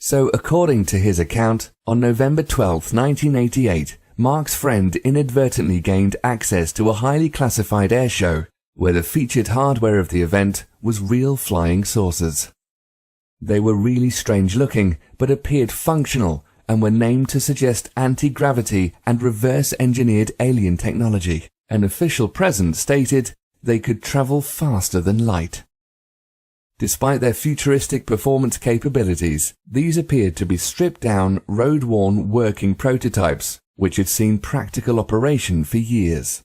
So, according to his account, on November 12, 1988, Mark's friend inadvertently gained access to a highly classified airshow, where the featured hardware of the event was real flying saucers. They were really strange looking, but appeared functional, and were named to suggest anti-gravity and reverse-engineered alien technology. An official present stated they could travel faster than light. Despite their futuristic performance capabilities, these appeared to be stripped-down, road-worn working prototypes, which had seen practical operation for years.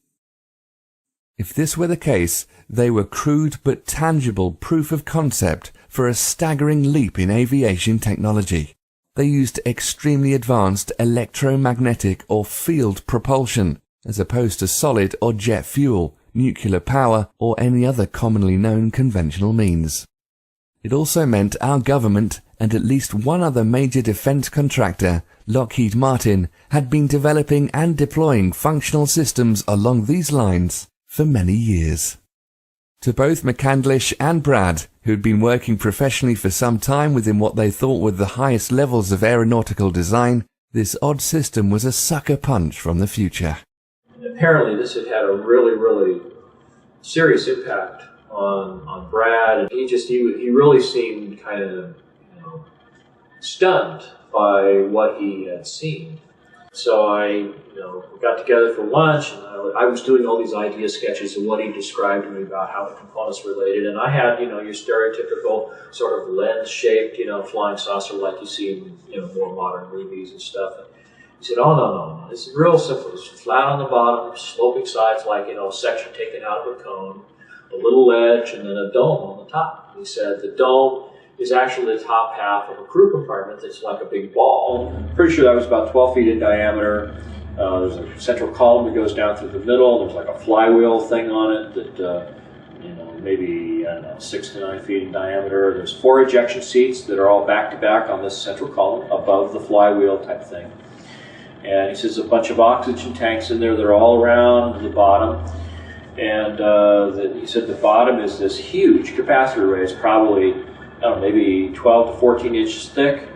If this were the case, they were crude but tangible proof of concept for a staggering leap in aviation technology. They used extremely advanced electromagnetic or field propulsion, as opposed to solid or jet fuel, nuclear power, or any other commonly known conventional means. It also meant our government and at least one other major defense contractor, Lockheed Martin, had been developing and deploying functional systems along these lines for many years. To both McCandlish and Brad, who'd been working professionally for some time within what they thought were the highest levels of aeronautical design, this odd system was a sucker punch from the future. Apparently this had had a really serious impact on Brad, and he really seemed kind of stunned by what he had seen. So we got together for lunch, and I was doing all these idea sketches of what he described to me about how the components related, and I had your stereotypical sort of lens-shaped flying saucer like you see in more modern movies and stuff. And he said, "Oh no, this is real simple. It's flat on the bottom, sloping sides like a section taken out of a cone, a little ledge, and then a dome on the top." He said the dome is actually the top half of a crew compartment that's like a big ball. Pretty sure that was about 12 feet in diameter. There's a central column that goes down through the middle. There's like a flywheel thing on it that, maybe, 6 to 9 feet in diameter. There's 4 ejection seats that are all back to back on this central column above the flywheel type thing. And he says a bunch of oxygen tanks in there that are all around the bottom. And he said the bottom is this huge capacitor array. It's probably maybe 12 to 14 inches thick.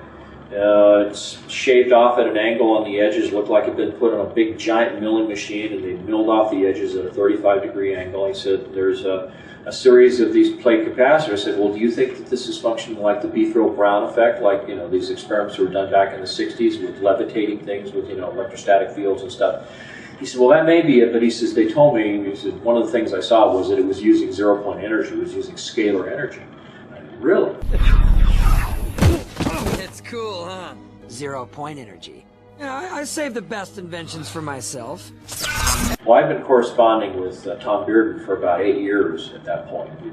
It's shaved off at an angle on the edges, looked like it had been put on a big giant milling machine, and they milled off the edges at a 35-degree angle. He said there's a series of these plate capacitors. I said, well, do you think that this is functioning like the Beefril-Brown effect, like these experiments were done back in the 60s with levitating things with electrostatic fields and stuff? He said, well, that may be it, but he says, they told me, he said, one of the things I saw was that it was using zero-point energy, it was using scalar energy. Really? It's cool, huh? 0-point energy. I save the best inventions for myself. Well, I've been corresponding with Tom Bearden for about 8 years at that point. We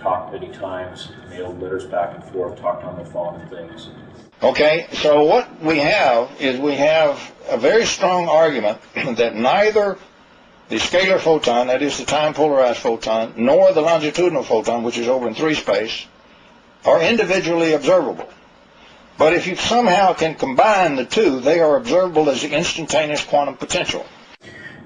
talked many times, mailed letters back and forth, talked on the phone and things. Okay, so what we have is a very strong argument that neither the scalar photon, that is the time-polarized photon, nor the longitudinal photon, which is over in 3 space, are individually observable. But if you somehow can combine the two, they are observable as the instantaneous quantum potential.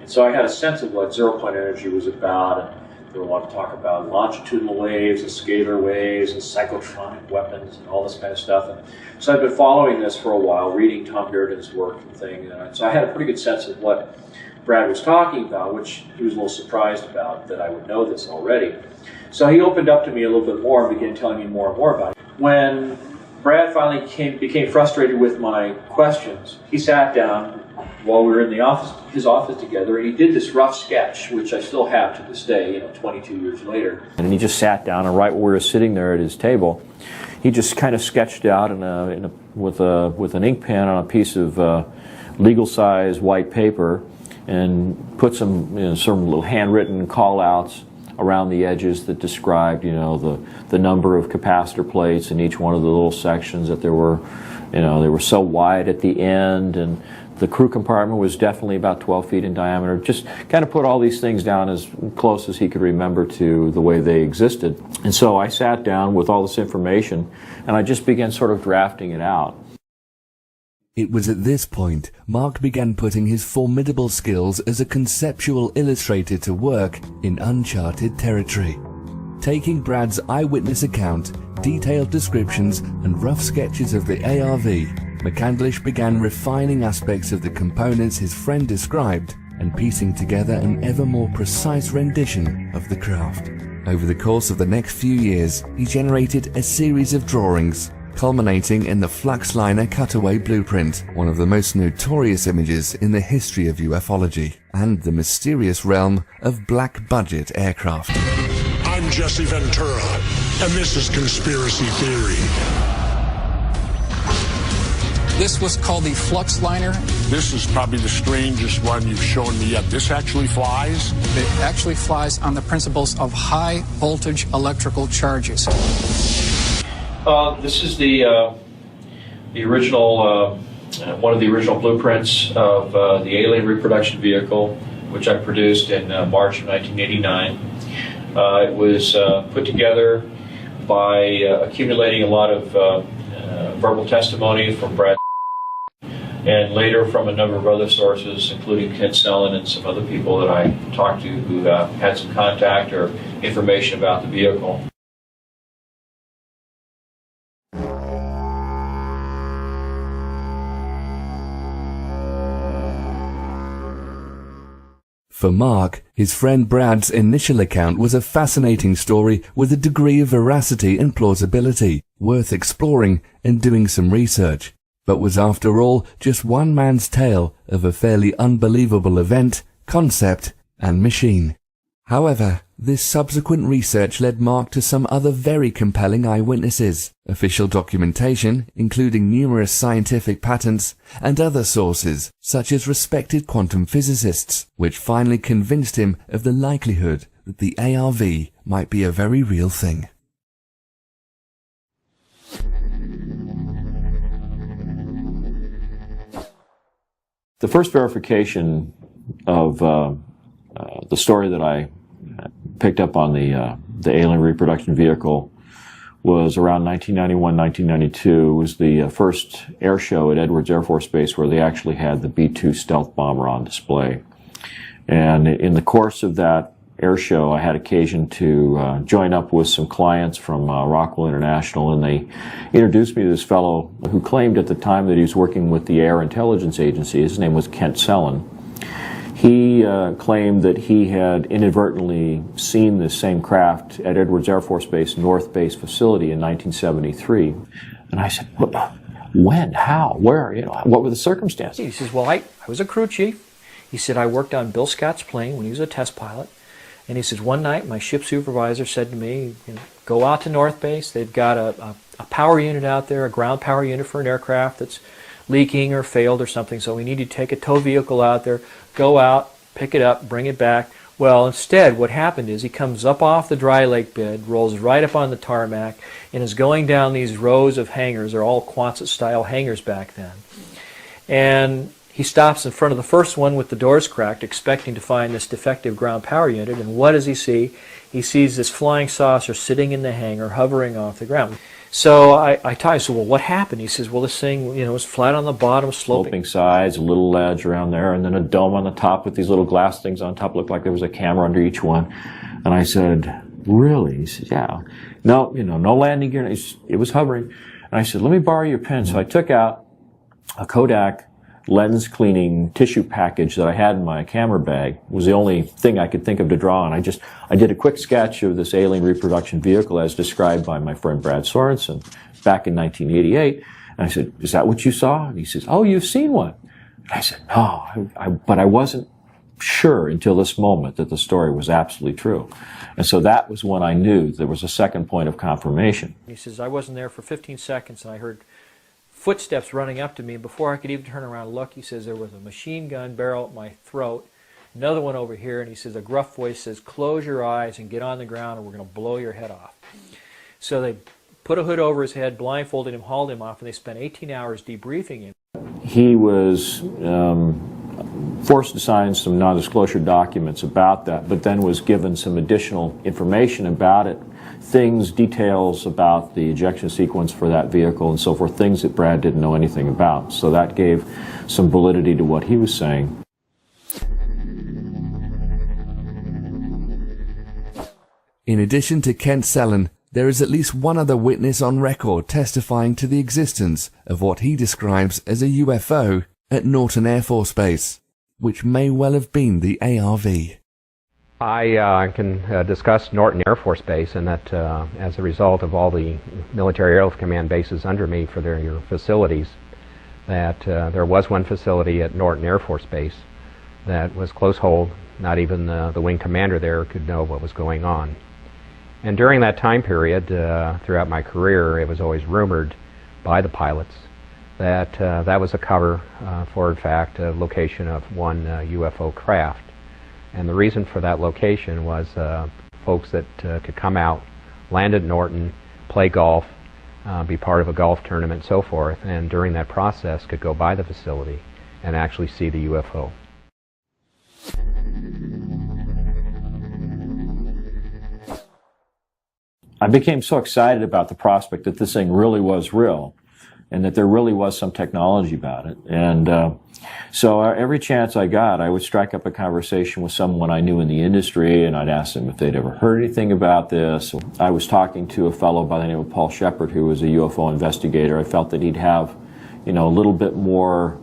And so I had a sense of what zero-point energy was about, and they want to talk about longitudinal waves and scalar waves and cyclotronic weapons and all this kind of stuff. And so I've been following this for a while, reading Tom Bearden's work and things. And so I had a pretty good sense of what Brad was talking about, which he was a little surprised about, that I would know this already. So he opened up to me a little bit more and began telling me more and more about it. When Brad finally became frustrated with my questions, he sat down while we were in his office together, and he did this rough sketch, which I still have to this day, 22 years later. And he just sat down, and right where we were sitting there at his table, he just kind of sketched out with an ink pen on a piece of legal-size white paper, and put some little handwritten call-outs around the edges that described, the number of capacitor plates in each one of the little sections, that there were, they were so wide at the end, and the crew compartment was definitely about 12 feet in diameter. Just kind of put all these things down as close as he could remember to the way they existed. And so I sat down with all this information, and I just began sort of drafting it out. It was at this point Mark began putting his formidable skills as a conceptual illustrator to work in uncharted territory. Taking Brad's eyewitness account, detailed descriptions, and rough sketches of the A.R.V., McCandlish began refining aspects of the components his friend described and piecing together an ever more precise rendition of the craft. Over the course of the next few years, he generated a series of drawings, culminating in the Fluxliner cutaway blueprint, one of the most notorious images in the history of ufology, and the mysterious realm of black-budget aircraft. I'm Jesse Ventura, and this is Conspiracy Theory. This was called the Fluxliner. This is probably the strangest one you've shown me yet. This actually flies? It actually flies on the principles of high voltage electrical charges. This is the original, one of the original blueprints of the alien reproduction vehicle, which I produced in March of 1989. It was put together by accumulating a lot of verbal testimony from Brad and later from a number of other sources, including Ken Sellen and some other people that I talked to who had some contact or information about the vehicle. For Mark, his friend Brad's initial account was a fascinating story with a degree of veracity and plausibility, worth exploring and doing some research, but was after all just one man's tale of a fairly unbelievable event, concept, and machine. However, this subsequent research led Mark to some other very compelling eyewitnesses, official documentation, including numerous scientific patents, and other sources, such as respected quantum physicists, which finally convinced him of the likelihood that the A.R.V. might be a very real thing. The first verification of the story that I picked up on the alien reproduction vehicle was around 1991, 1992. It was the first air show at Edwards Air Force Base where they actually had the B-2 stealth bomber on display. And in the course of that air show, I had occasion to join up with some clients from Rockwell International, and they introduced me to this fellow who claimed at the time that he was working with the Air Intelligence Agency. His name was Kent Sellen. He claimed that he had inadvertently seen this same craft at Edwards Air Force Base North Base facility in 1973. And I said, when, how, where, what were the circumstances? He says, well, I was a crew chief. He said, I worked on Bill Scott's plane when he was a test pilot. And he says, one night my ship supervisor said to me, go out to North Base. They've got a power unit out there, a ground power unit for an aircraft that's leaking or failed or something, so we need to take a tow vehicle out there, go out, pick it up, bring it back. Well, instead, what happened is he comes up off the dry lake bed, rolls right up on the tarmac, and is going down these rows of hangars. They're all Quonset-style hangars back then. And he stops in front of the first one with the doors cracked, expecting to find this defective ground power unit, and what does he see? He sees this flying saucer sitting in the hangar, hovering off the ground. So I said, well, what happened? He says, well, this thing, was flat on the bottom, sloping sides, a little ledge around there, and then a dome on the top with these little glass things on top. Looked like there was a camera under each one. And I said, really? He said, yeah. No, no landing gear. It was hovering. And I said, let me borrow your pen. So I took out a Kodak lens cleaning tissue package that I had in my camera bag. It was the only thing I could think of to draw on. I did a quick sketch of this alien reproduction vehicle as described by my friend Brad Sorensen back in 1988. And I said, is that what you saw? And he says, oh, you've seen one. And I said, no, but I wasn't sure until this moment that the story was absolutely true. And so that was when I knew there was a second point of confirmation. He says, I wasn't there for 15 seconds and I heard footsteps running up to me. Before I could even turn around and look, he says, there was a machine gun barrel at my throat, another one over here, and he says, a gruff voice says, close your eyes and get on the ground or we're going to blow your head off. So they put a hood over his head, blindfolded him, hauled him off, and they spent 18 hours debriefing him. He was forced to sign some non-disclosure documents about that, but then was given some additional information about it, details about the ejection sequence for that vehicle and so forth, things that Brad didn't know anything about. So that gave some validity to what he was saying. In addition to Kent Sellen, there is at least one other witness on record testifying to the existence of what he describes as a UFO at Norton Air Force Base, which may well have been the A.R.V. I can discuss Norton Air Force Base, and that as a result of all the military airlift command bases under me for their facilities, that there was one facility at Norton Air Force Base that was close hold. Not even the wing commander there could know what was going on. And during that time period, throughout my career, it was always rumored by the pilots that that was a cover for, in fact, a location of one UFO craft. And the reason for that location was folks that could come out, land at Norton, play golf, be part of a golf tournament, and so forth, and during that process could go by the facility and actually see the UFO. I became so excited about the prospect that this thing really was real and that there really was some technology about it. And so every chance I got, I would strike up a conversation with someone I knew in the industry, and I'd ask them if they'd ever heard anything about this. I was talking to a fellow by the name of Paul Shepard, who was a UFO investigator. I felt that he'd have, a little bit more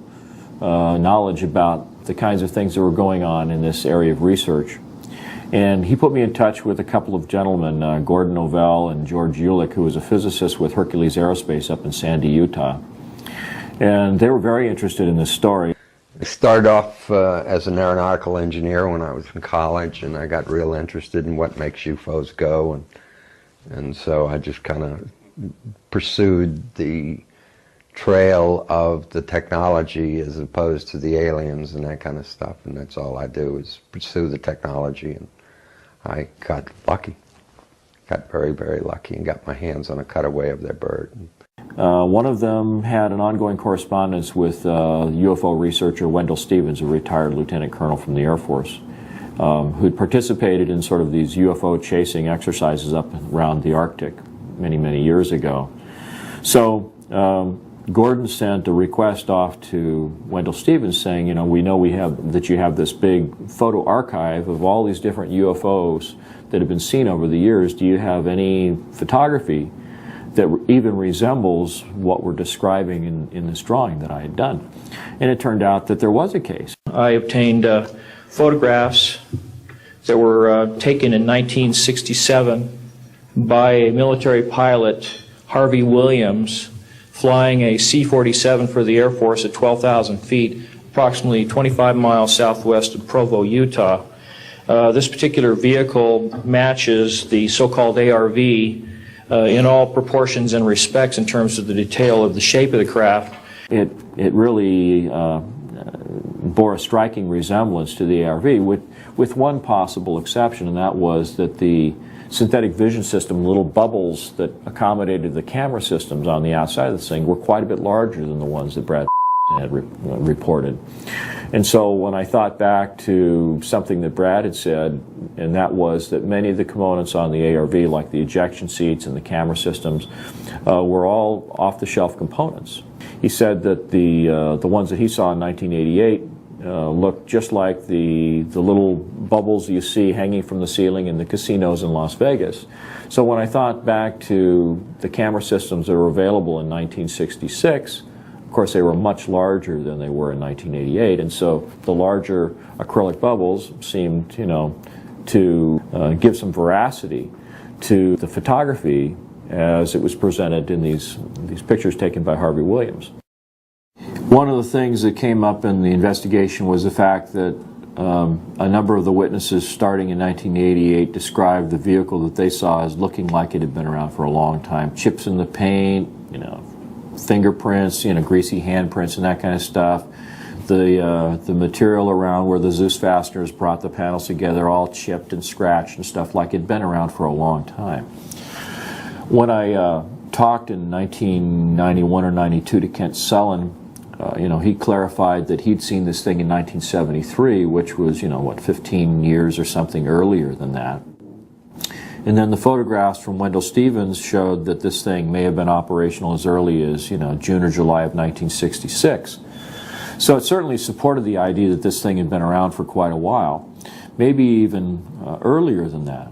knowledge about the kinds of things that were going on in this area of research. And he put me in touch with a couple of gentlemen, Gordon Novell and George Ulick, who was a physicist with Hercules Aerospace up in Sandy, Utah. And they were very interested in this story. I started off as an aeronautical engineer when I was in college, and I got real interested in what makes UFOs go. And so I just kind of pursued the trail of the technology as opposed to the aliens and that kind of stuff. And that's all I do is pursue the technology. And I got lucky, got very, very lucky, and got my hands on a cutaway of their bird. One of them had an ongoing correspondence with UFO researcher Wendell Stevens, a retired lieutenant colonel from the Air Force, who'd participated in sort of these UFO chasing exercises up around the Arctic many, many years ago. So Gordon sent a request off to Wendell Stevens saying, we know that you have this big photo archive of all these different UFOs that have been seen over the years. Do you have any photography that even resembles what we're describing in this drawing that I had done? And it turned out that there was a case. I obtained photographs that were taken in 1967 by a military pilot, R.V. Williams, flying a C-47 for the Air Force at 12,000 feet, approximately 25 miles southwest of Provo, Utah. This particular vehicle matches the so-called A.R.V. In all proportions and respects in terms of the detail of the shape of the craft. It really bore a striking resemblance to the A.R.V. with one possible exception, and that was that the synthetic vision system, little bubbles that accommodated the camera systems on the outside of this thing, were quite a bit larger than the ones that Brad had reported. And so when I thought back to something that Brad had said, and that was that many of the components on the A.R.V., like the ejection seats and the camera systems, were all off-the-shelf components. He said that the ones that he saw in 1988 looked just like the little bubbles you see hanging from the ceiling in the casinos in Las Vegas. So when I thought back to the camera systems that were available in 1966, of course they were much larger than they were in 1988, and so the larger acrylic bubbles seemed, to give some veracity to the photography as it was presented in these pictures taken by R.V. Williams. One of the things that came up in the investigation was the fact that a number of the witnesses starting in 1988 described the vehicle that they saw as looking like it had been around for a long time. Chips in the paint, fingerprints, greasy handprints and that kind of stuff. The material around where the Zeus fasteners brought the panels together all chipped and scratched and stuff like it had been around for a long time. When I talked in 1991 or 92 to Kent Sellen, he clarified that he'd seen this thing in 1973, which was, 15 years or something earlier than that. And then the photographs from Wendell Stevens showed that this thing may have been operational as early as, June or July of 1966. So it certainly supported the idea that this thing had been around for quite a while, maybe even earlier than that.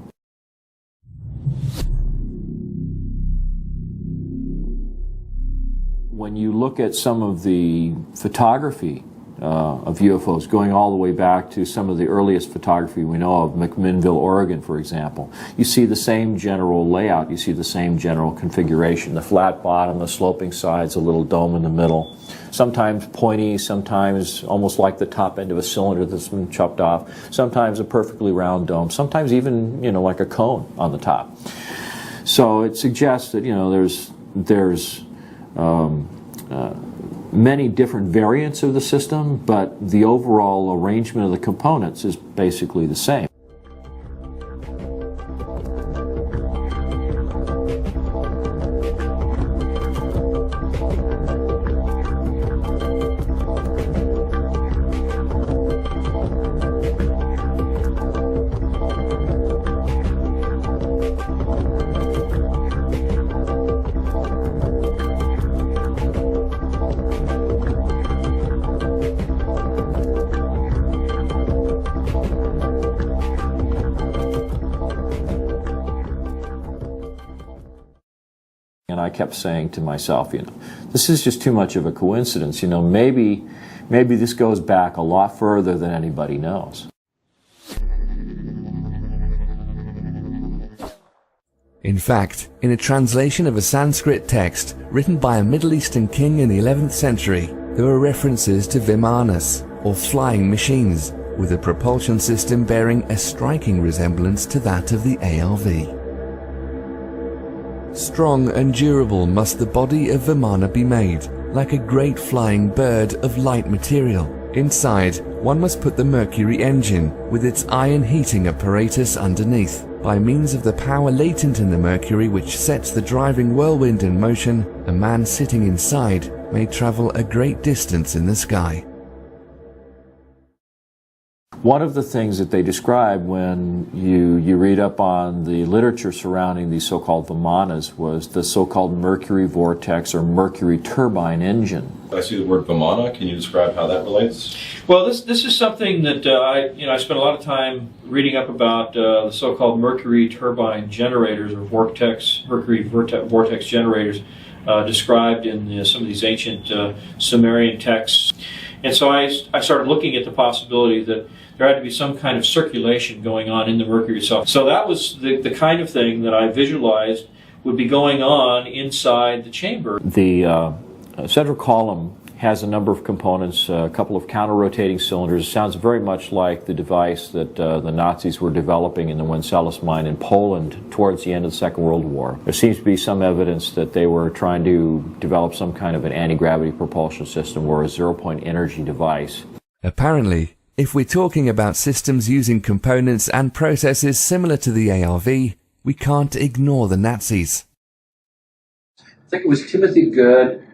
When you look at some of the photography of UFOs, going all the way back to some of the earliest photography we know of, McMinnville, Oregon, for example, you see the same general layout, you see the same general configuration, the flat bottom, the sloping sides, a little dome in the middle, sometimes pointy, sometimes almost like the top end of a cylinder that's been chopped off, sometimes a perfectly round dome, sometimes even, like a cone on the top. So it suggests that, there's many different variants of the system, but the overall arrangement of the components is basically the same. And I kept saying to myself, this is just too much of a coincidence. Maybe this goes back a lot further than anybody knows. In fact, in a translation of a Sanskrit text written by a Middle Eastern king in the 11th century, there were references to Vimanas, or flying machines, with a propulsion system bearing a striking resemblance to that of the A.R.V. Strong and durable must the body of Vimana be made, like a great flying bird of light material. Inside, one must put the Mercury engine, with its iron heating apparatus underneath. By means of the power latent in the Mercury which sets the driving whirlwind in motion, a man sitting inside may travel a great distance in the sky. One of the things that they describe when you read up on the literature surrounding these so-called Vimanas was the so-called Mercury vortex or Mercury turbine engine. I see the word Vimana. Can you describe how that relates? Well, this is something that I spent a lot of time reading up about the so-called Mercury turbine generators or Mercury vortex generators described in some of these ancient Sumerian texts. And so I started looking at the possibility that there had to be some kind of circulation going on in the Mercury itself. So that was the kind of thing that I visualized would be going on inside the chamber. The central column has a number of components, a couple of counter-rotating cylinders. It sounds very much like the device that the Nazis were developing in the Wenceslaus mine in Poland towards the end of the Second World War. There seems to be some evidence that they were trying to develop some kind of an anti-gravity propulsion system or a zero-point energy device. Apparently, if we're talking about systems using components and processes similar to the A.R.V., we can't ignore the Nazis. I think it was Timothy Good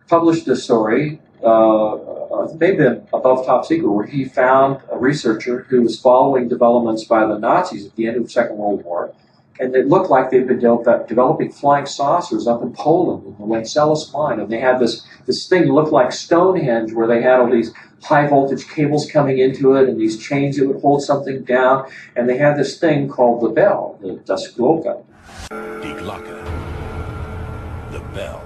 published a story, it may have been Above Top Secret, where he found a researcher who was following developments by the Nazis at the end of the Second World War, and it looked like they'd been developing flying saucers up in Poland in the Wenceslaus mine, and they had this thing that looked like Stonehenge, where they had all these high voltage cables coming into it and these chains that would hold something down, and they had this thing called the bell, the Das Glocke. Die Glocke. The bell.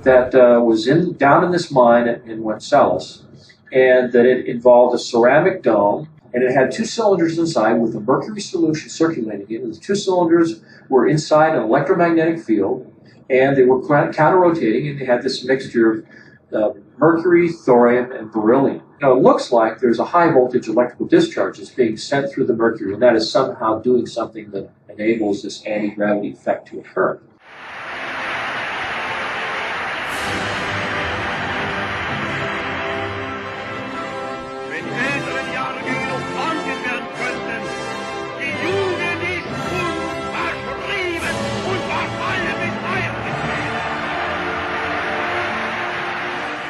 That was down in this mine in Wenceslaus, and that it involved a ceramic dome, and it had two cylinders inside with a mercury solution circulating in it. And the two cylinders were inside an electromagnetic field, and they were counter-rotating, and they had this mixture of mercury, thorium, and beryllium. Now, it looks like there's a high-voltage electrical discharge that's being sent through the mercury, and that is somehow doing something that enables this anti-gravity effect to occur.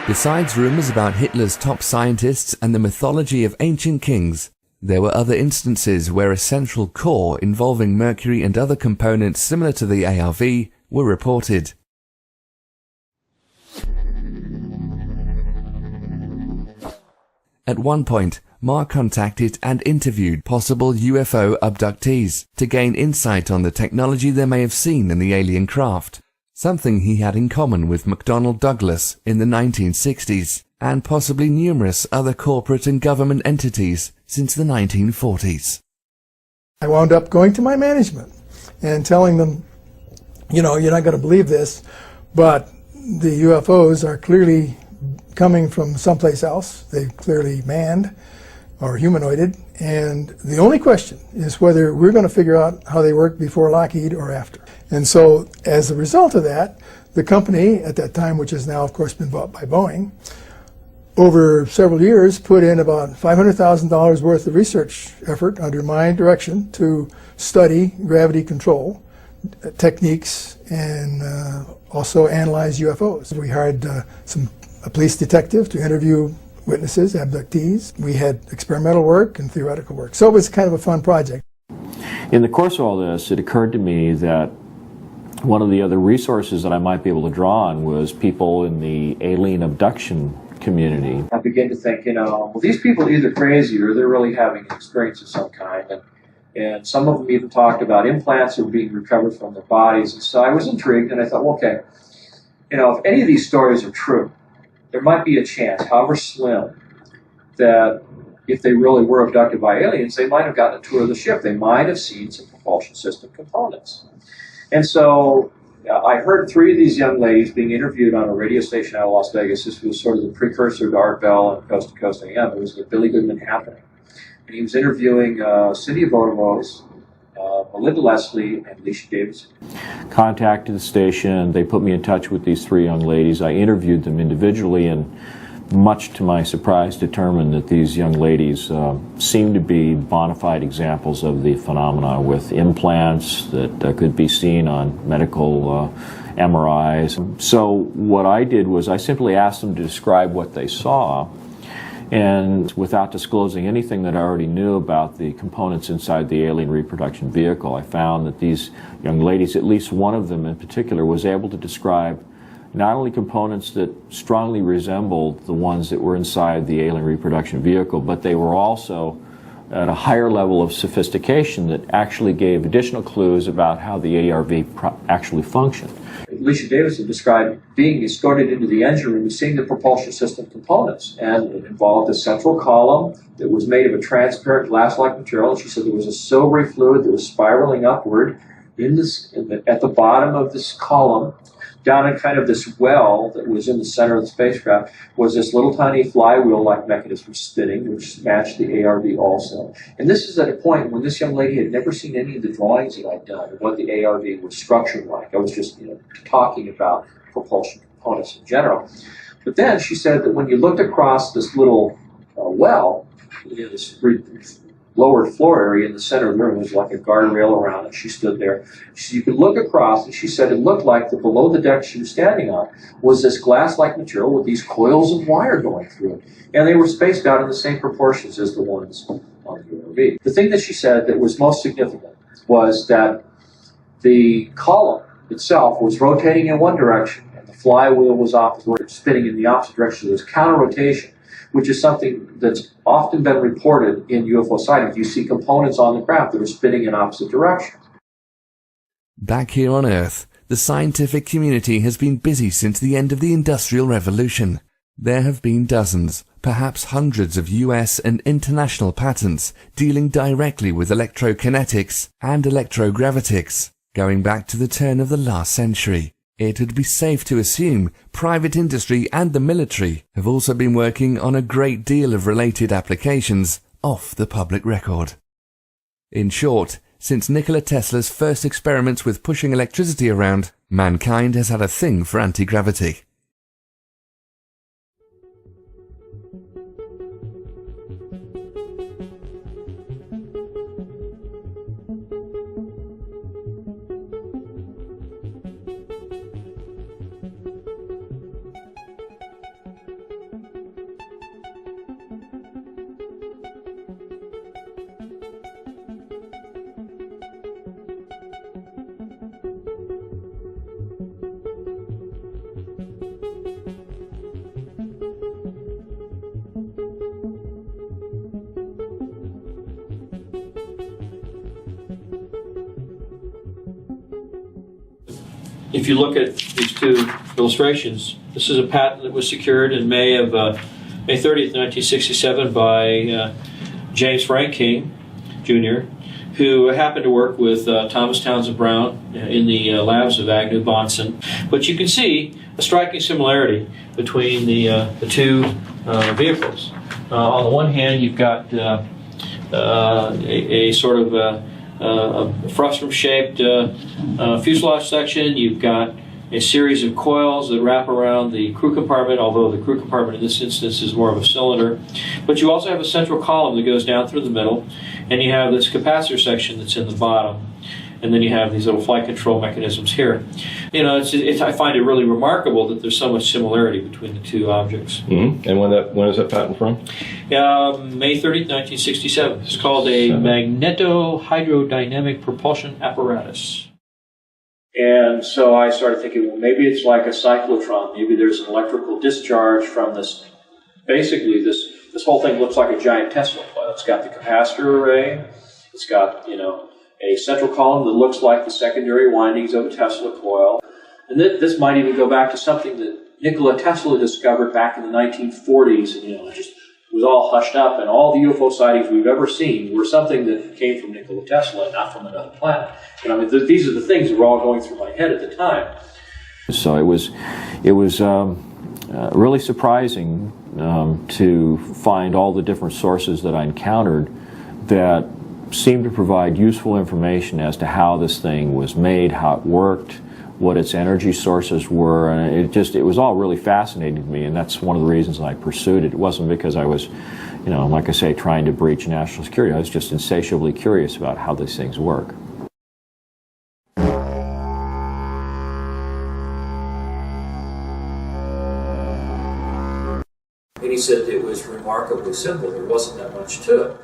Besides rumors about Hitler's top scientists and the mythology of ancient kings, there were other instances where a central core involving mercury and other components similar to the A.R.V. were reported. At one point, Mark contacted and interviewed possible UFO abductees to gain insight on the technology they may have seen in the alien craft. something he had in common with McDonnell Douglas in the 1960s, and possibly numerous other corporate and government entities since the 1940s. I wound up going to my management and telling them, you know, you're not going to believe this, but the UFOs are clearly coming from someplace else. They're clearly manned or humanoided, and the only question is whether we're going to figure out how they work before Lockheed or after. And so as a result of that, the company at that time, which has now of course been bought by Boeing, over several years put in about $500,000 worth of research effort under my direction to study gravity control techniques and also analyze UFOs. We hired a police detective to interview witnesses, abductees. We had experimental work and theoretical work. So it was kind of a fun project. In the course of all this, it occurred to me that one of the other resources that I might be able to draw on was people in the alien abduction community. I began to think, well, these people are either crazy or they're really having an experience of some kind. And some of them even talked about implants that were being recovered from their bodies. And so I was intrigued, and I thought, well, okay, if any of these stories are true, there might be a chance, however slim, that if they really were abducted by aliens, they might have gotten a tour of the ship. They might have seen some propulsion system components. And so I heard 3 of these young ladies being interviewed on a radio station out of Las Vegas. This was sort of the precursor to R.A.M and Coast to Coast A.M. It was the Billy Goodman Happening. And he was interviewing Cindy Votovos, Melinda Leslie, and Alicia Davidson. Contacted the station. They put me in touch with these 3 young ladies. I interviewed them individually, and much to my surprise determined that these young ladies seemed to be bona fide examples of the phenomena, with implants that could be seen on medical MRIs. So what I did was I simply asked them to describe what they saw, and without disclosing anything that I already knew about the components inside the alien reproduction vehicle, I found that these young ladies, at least one of them in particular, was able to describe not only components that strongly resembled the ones that were inside the alien reproduction vehicle, but they were also at a higher level of sophistication that actually gave additional clues about how the A.R.V. actually functioned. Alicia Davidson described being escorted into the engine room and seeing the propulsion system components. And it involved a central column that was made of a transparent glass-like material. And she said there was a silvery fluid that was spiraling upward at the bottom of this column. Down in kind of this well that was in the center of the spacecraft was this little tiny flywheel-like mechanism spinning, which matched the A.R.V. also. And this is at a point when this young lady had never seen any of the drawings that I'd done of what the A.R.V. was structured like. I was just talking about propulsion components in general. But then she said that when you looked across this little well, this lower floor area in the center of the room was like a guardrail around it. She stood there. You could look across, and she said it looked like that below the deck she was standing on was this glass-like material with these coils of wire going through it. And they were spaced out in the same proportions as the ones on the A.R.V. The thing that she said that was most significant was that the column itself was rotating in one direction, and the flywheel was spinning in the opposite direction. There was counter-rotation, which is something that's often been reported in UFO sightings. You see components on the craft that are spinning in opposite directions. Back here on Earth, the scientific community has been busy since the end of the Industrial Revolution. There have been dozens, perhaps hundreds of US and international patents dealing directly with electrokinetics and electrogravitics, going back to the turn of the last century. It would be safe to assume private industry and the military have also been working on a great deal of related applications off the public record. In short, since Nikola Tesla's first experiments with pushing electricity around, mankind has had a thing for anti-gravity. if you look at these two illustrations, this is a patent that was secured in May 30th, 1967 by James Frank King, Jr., who happened to work with Thomas Townsend Brown in the labs of Agnew Bonson. But you can see a striking similarity between the two vehicles. On the one hand, you've got a sort of a frustrum-shaped fuselage section. You've got a series of coils that wrap around the crew compartment, although the crew compartment in this instance is more of a cylinder. But you also have a central column that goes down through the middle, and you have this capacitor section that's in the bottom. And then you have these little flight control mechanisms here. You know, I find it really remarkable that there's so much similarity between the two objects. Mm-hmm. And when is that patent from? May 30th, 1967. It's called a magneto-hydrodynamic propulsion apparatus. And so I started thinking, well, maybe it's like a cyclotron. Maybe there's an electrical discharge from this. Basically, this whole thing looks like a giant Tesla coil. It's got the capacitor array. It's got, you know, a central column that looks like the secondary windings of a Tesla coil. And this might even go back to something that Nikola Tesla discovered back in the 1940s. And, you know, it just was all hushed up. And all the UFO sightings we've ever seen were something that came from Nikola Tesla and not from another planet. And I mean, these are the things that were all going through my head at the time. So it was really surprising to find all the different sources that I encountered that seemed to provide useful information as to how this thing was made, how it worked, what its energy sources were, and it was all really fascinating to me, and that's one of the reasons I pursued it. It wasn't because I was, you know, like I say, trying to breach national security. I was just insatiably curious about how these things work. And he said it was remarkably simple. There wasn't that much to it.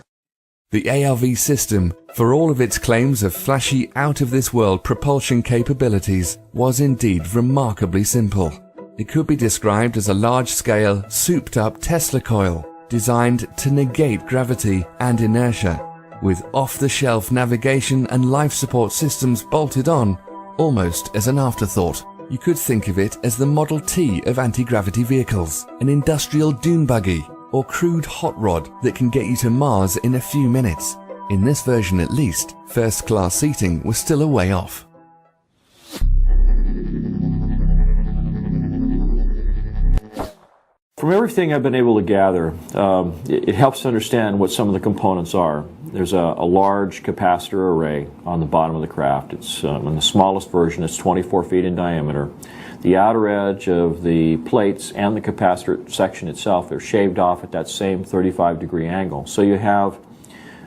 The A.R.V system, for all of its claims of flashy, out-of-this-world propulsion capabilities, was indeed remarkably simple. It could be described as a large-scale, souped-up Tesla coil, designed to negate gravity and inertia, with off-the-shelf navigation and life support systems bolted on, almost as an afterthought. You could think of it as the Model T of anti-gravity vehicles, an industrial dune buggy, or crude hot rod that can get you to Mars in a few minutes. In this version at least, first-class seating was still a way off. From everything I've been able to gather, it helps to understand what some of the components are. There's a large capacitor array on the bottom of the craft. It's in the smallest version, it's 24 feet in diameter. The outer edge of the plates and the capacitor section itself are shaved off at that same 35-degree angle. So you have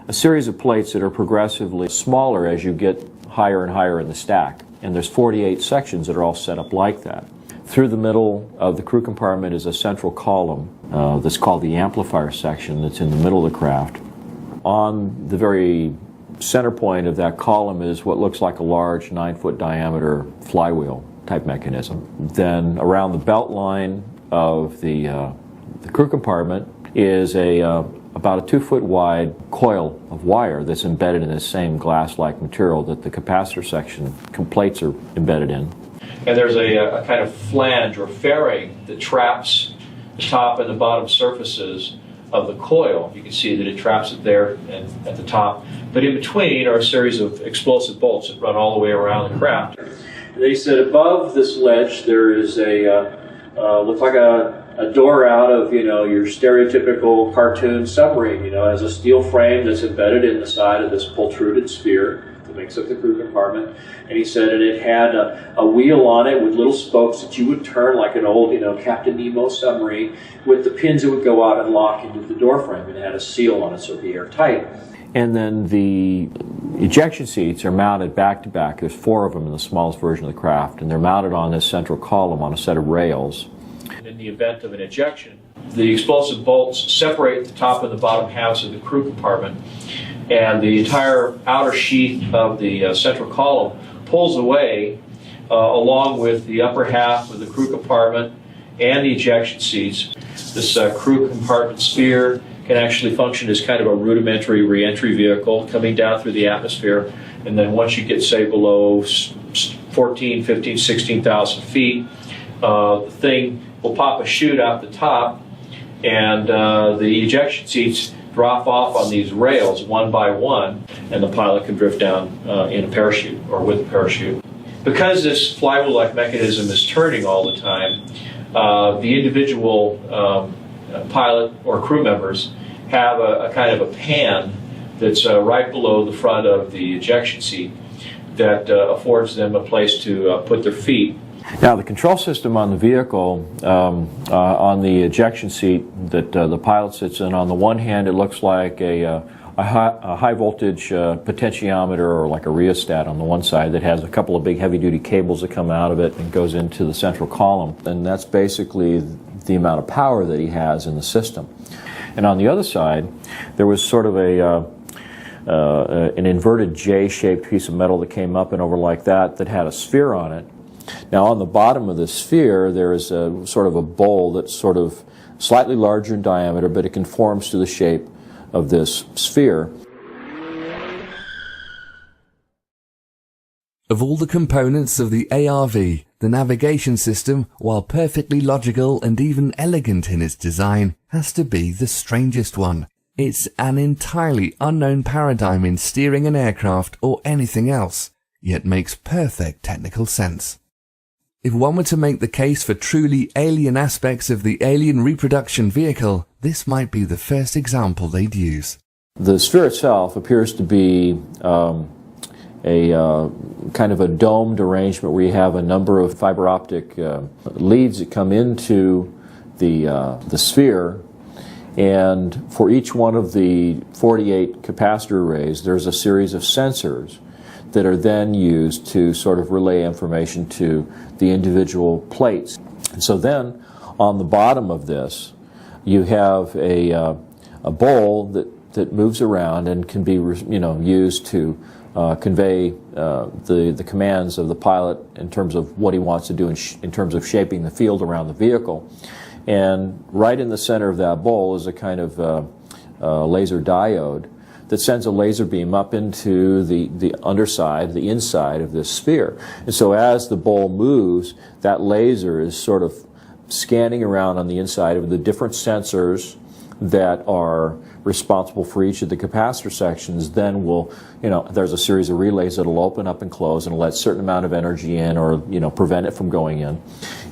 a series of plates that are progressively smaller as you get higher and higher in the stack. And there's 48 sections that are all set up like that. Through the middle of the crew compartment is a central column that's called the amplifier section that's in the middle of the craft. On the very center point of that column is what looks like a large 9-foot diameter flywheel type mechanism. Then around the belt line of the crew compartment is about a 2-foot wide coil of wire that's embedded in this same glass-like material that the capacitor section plates are embedded in. And there's a kind of flange or fairing that traps the top and the bottom surfaces of the coil. You can see that it traps it there and at the top. But in between are a series of explosive bolts that run all the way around the craft. They said above this ledge there is looks like a door out of, you know, your stereotypical cartoon submarine. You know, it has a steel frame that's embedded in the side of this protruded sphere that makes up the crew compartment. And he said, and it had a wheel on it with little spokes that you would turn like an old, you know, Captain Nemo submarine, with the pins that would go out and lock into the door frame. And it had a seal on it so it would be airtight. And then the ejection seats are mounted back to back. There's 4 of them in the smallest version of the craft, and they're mounted on this central column on a set of rails. In the event of an ejection, the explosive bolts separate the top and the bottom halves of the crew compartment, and the entire outer sheath of the central column pulls away along with the upper half of the crew compartment and the ejection seats. This crew compartment sphere can actually function as kind of a rudimentary re-entry vehicle coming down through the atmosphere, and then once you get, say, below 14, 15, 16,000 feet. The thing will pop a chute out the top, and the ejection seats drop off on these rails one by one, and the pilot can drift down in a parachute or with a parachute. Because this flywheel-like mechanism is turning all the time, the individual pilot or crew members have a kind of a pan that's right below the front of the ejection seat that affords them a place to put their feet. Now, the control system on the vehicle, on the ejection seat that the pilot sits in, on the one hand, it looks like a high voltage potentiometer, or like a rheostat on the one side, that has a couple of big heavy duty cables that come out of it and goes into the central column. And that's basically the amount of power that he has in the system. And on the other side, there was sort of an inverted J-shaped piece of metal that came up and over like that had a sphere on it. Now, on the bottom of the sphere, there is a sort of a bowl that's sort of slightly larger in diameter, but it conforms to the shape of this sphere. Of all the components of the A.R.V, the navigation system, while perfectly logical and even elegant in its design, has to be the strangest one. It's an entirely unknown paradigm in steering an aircraft or anything else, yet makes perfect technical sense. If one were to make the case for truly alien aspects of the alien reproduction vehicle, this might be the first example they'd use. The sphere itself appears to be a kind of a domed arrangement where you have a number of fiber optic leads that come into the sphere, and for each one of the 48 capacitor arrays, there's a series of sensors that are then used to sort of relay information to the individual plates. And so then, on the bottom of this, you have a bowl that moves around and can be used to convey the commands of the pilot in terms of what he wants to do in terms of shaping the field around the vehicle. And right in the center of that bowl is a kind of laser diode that sends a laser beam up into the underside, the inside of this sphere. And so as the bowl moves, that laser is sort of scanning around on the inside of the different sensors that are responsible for each of the capacitor sections. Then there's a series of relays that'll open up and close and let a certain amount of energy in, or prevent it from going in.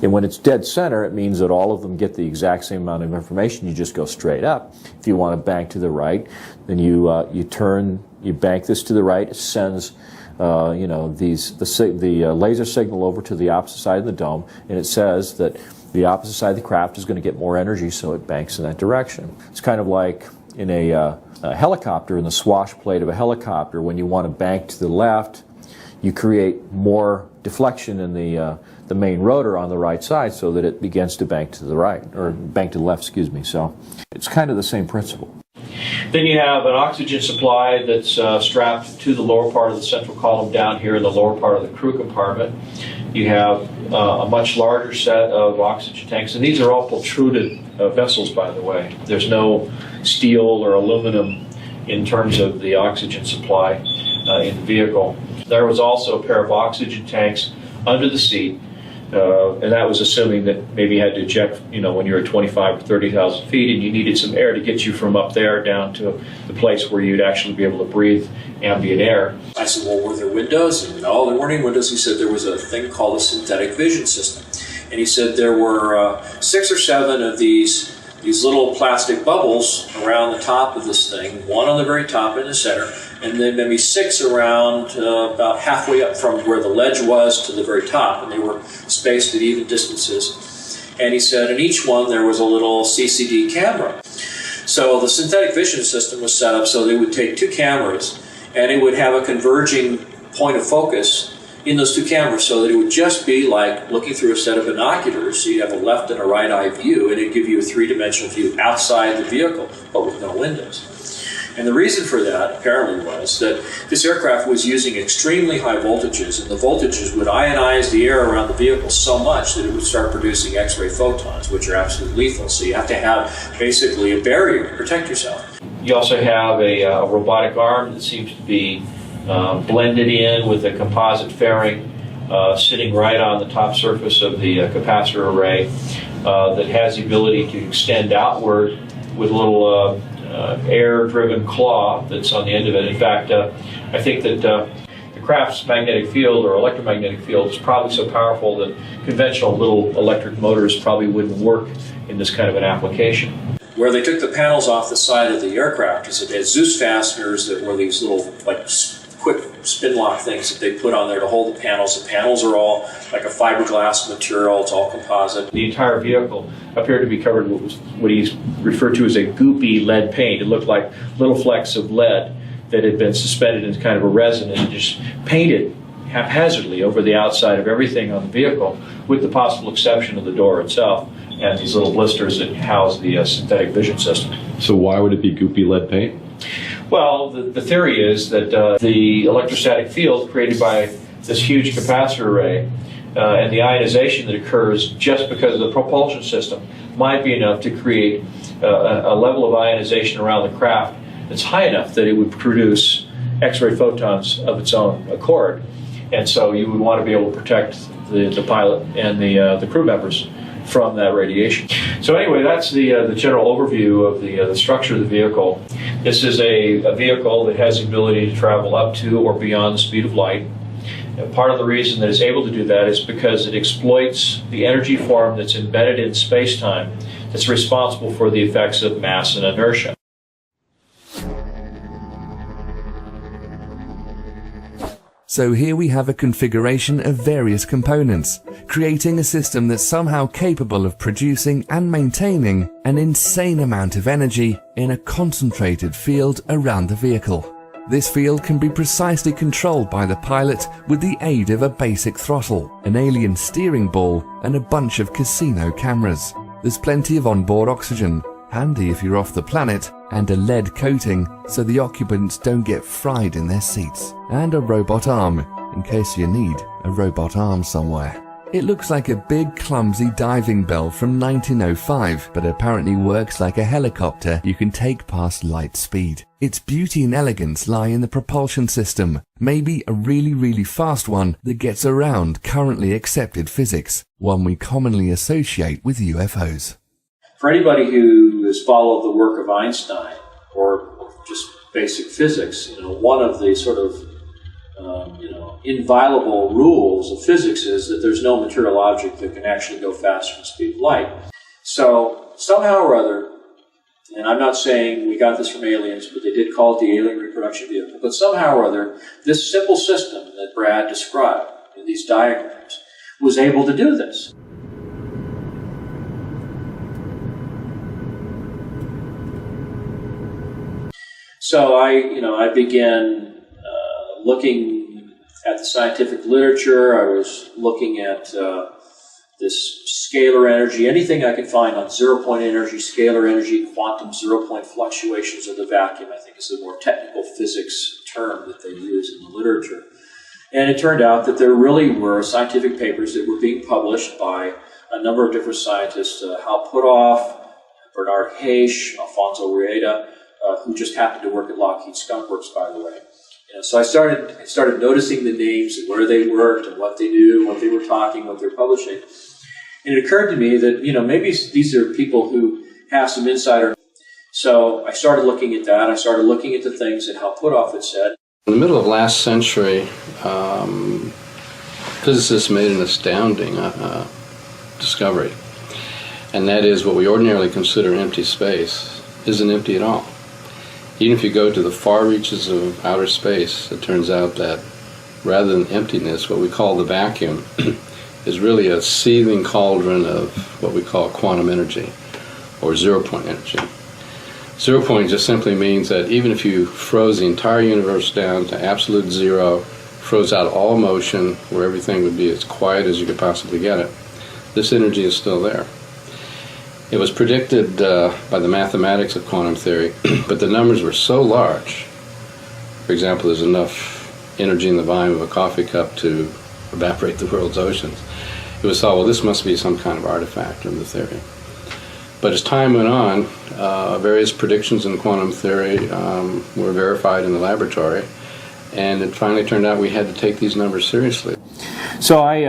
And when it's dead center, it means that all of them get the exact same amount of information. You just go straight up. If you want to bank to the right, then you bank this to the right. It sends the laser signal over to the opposite side of the dome, and it says that the opposite side of the craft is going to get more energy, so it banks in that direction. It's kind of like in a helicopter, in the swash plate of a helicopter. When you want to bank to the left, you create more deflection in the main rotor on the right side so that it begins to bank to the right, or bank to the left, excuse me. So it's kind of the same principle. Then you have an oxygen supply that's strapped to the lower part of the central column down here in the lower part of the crew compartment. You have a much larger set of oxygen tanks, and these are all protruded vessels, by the way. There's no steel or aluminum in terms of the oxygen supply in the vehicle. There was also a pair of oxygen tanks under the seat, and that was assuming that maybe you had to eject, when you're at 25 or 30,000 feet, and you needed some air to get you from up there down to the place where you'd actually be able to breathe ambient air. I said, well, were there windows? And no, there weren't any windows. He said there was a thing called a synthetic vision system. And he said there were 6 or 7 of these little plastic bubbles around the top of this thing, one on the very top in the center, and then maybe 6 around about halfway up from where the ledge was to the very top, and they were spaced at even distances. And he said in each one there was a little CCD camera. So the synthetic vision system was set up so they would take 2 cameras, and it would have a converging point of focus in those 2 cameras, so that it would just be like looking through a set of binoculars. So you'd have a left and a right eye view, and it'd give you a 3-dimensional view outside the vehicle, but with no windows. And the reason for that, apparently, was that this aircraft was using extremely high voltages, and the voltages would ionize the air around the vehicle so much that it would start producing X-ray photons, which are absolutely lethal. So you have to have basically a barrier to protect yourself. You also have a robotic arm that seems to be blended in with a composite fairing sitting right on the top surface of the capacitor array that has the ability to extend outward with a little air-driven claw that's on the end of it. In fact, I think that the craft's magnetic field or electromagnetic field is probably so powerful that conventional little electric motors probably wouldn't work in this kind of an application. Where they took the panels off the side of the aircraft is that they had Zeus fasteners that were these little, like, quick spin lock things that they put on there to hold the panels. The panels are all like a fiberglass material, it's all composite. The entire vehicle appeared to be covered with what he's referred to as a goopy lead paint. It looked like little flecks of lead that had been suspended in kind of a resin and just painted haphazardly over the outside of everything on the vehicle, with the possible exception of the door itself and these little blisters that house the synthetic vision system. So why would it be goopy lead paint? Well, the theory is that the electrostatic field created by this huge capacitor array and the ionization that occurs just because of the propulsion system might be enough to create a level of ionization around the craft that's high enough that it would produce X-ray photons of its own accord. And so you would want to be able to protect the pilot and the crew members from that radiation. So anyway, that's the general overview of the structure of the vehicle. This is a vehicle that has the ability to travel up to or beyond the speed of light. And part of the reason that it's able to do that is because it exploits the energy form that's embedded in space-time that's responsible for the effects of mass and inertia. So here we have a configuration of various components, creating a system that's somehow capable of producing and maintaining an insane amount of energy in a concentrated field around the vehicle. This field can be precisely controlled by the pilot with the aid of a basic throttle, an alien steering ball, and a bunch of casino cameras. There's plenty of onboard oxygen, handy if you're off the planet, and a lead coating so the occupants don't get fried in their seats, and a robot arm in case you need a robot arm somewhere. It looks like a big clumsy diving bell from 1905, but apparently works like a helicopter you can take past light speed. Its beauty and elegance lie in the propulsion system, maybe a really fast one that gets around currently accepted physics, one we commonly associate with UFOs. For anybody who has followed the work of Einstein or just basic physics, one of the sort of inviolable rules of physics is that there's no material object that can actually go faster than the speed of light. So somehow or other, and I'm not saying we got this from aliens, but they did call it the alien reproduction vehicle, but somehow or other, this simple system that Brad described in these diagrams was able to do this. So I began looking at the scientific literature. I was looking at this scalar energy, anything I could find on zero-point energy, scalar energy, quantum zero-point fluctuations of the vacuum, I think is the more technical physics term that they use in the literature. And it turned out that there really were scientific papers that were being published by a number of different scientists, Hal Puthoff, Bernard Hayes, Alfonso Rueda, who just happened to work at Lockheed Skunk Works, by the way. So I started noticing the names and where they worked and what they do, what they were talking, what they're publishing. And it occurred to me that, maybe these are people who have some insider. So I started looking at that. I started looking at the things that Hal Puthoff had said. In the middle of last century, physicists made an astounding discovery. And that is what we ordinarily consider empty space isn't empty at all. Even if you go to the far reaches of outer space, it turns out that rather than emptiness, what we call the vacuum is really a seething cauldron of what we call quantum energy, or zero-point energy. Zero-point just simply means that even if you froze the entire universe down to absolute zero, froze out all motion, where everything would be as quiet as you could possibly get it, this energy is still there. It was predicted by the mathematics of quantum theory, but the numbers were so large. For example, there's enough energy in the volume of a coffee cup to evaporate the world's oceans. It was thought, well, this must be some kind of artifact in the theory. But as time went on, various predictions in quantum theory were verified in the laboratory, and it finally turned out we had to take these numbers seriously. So I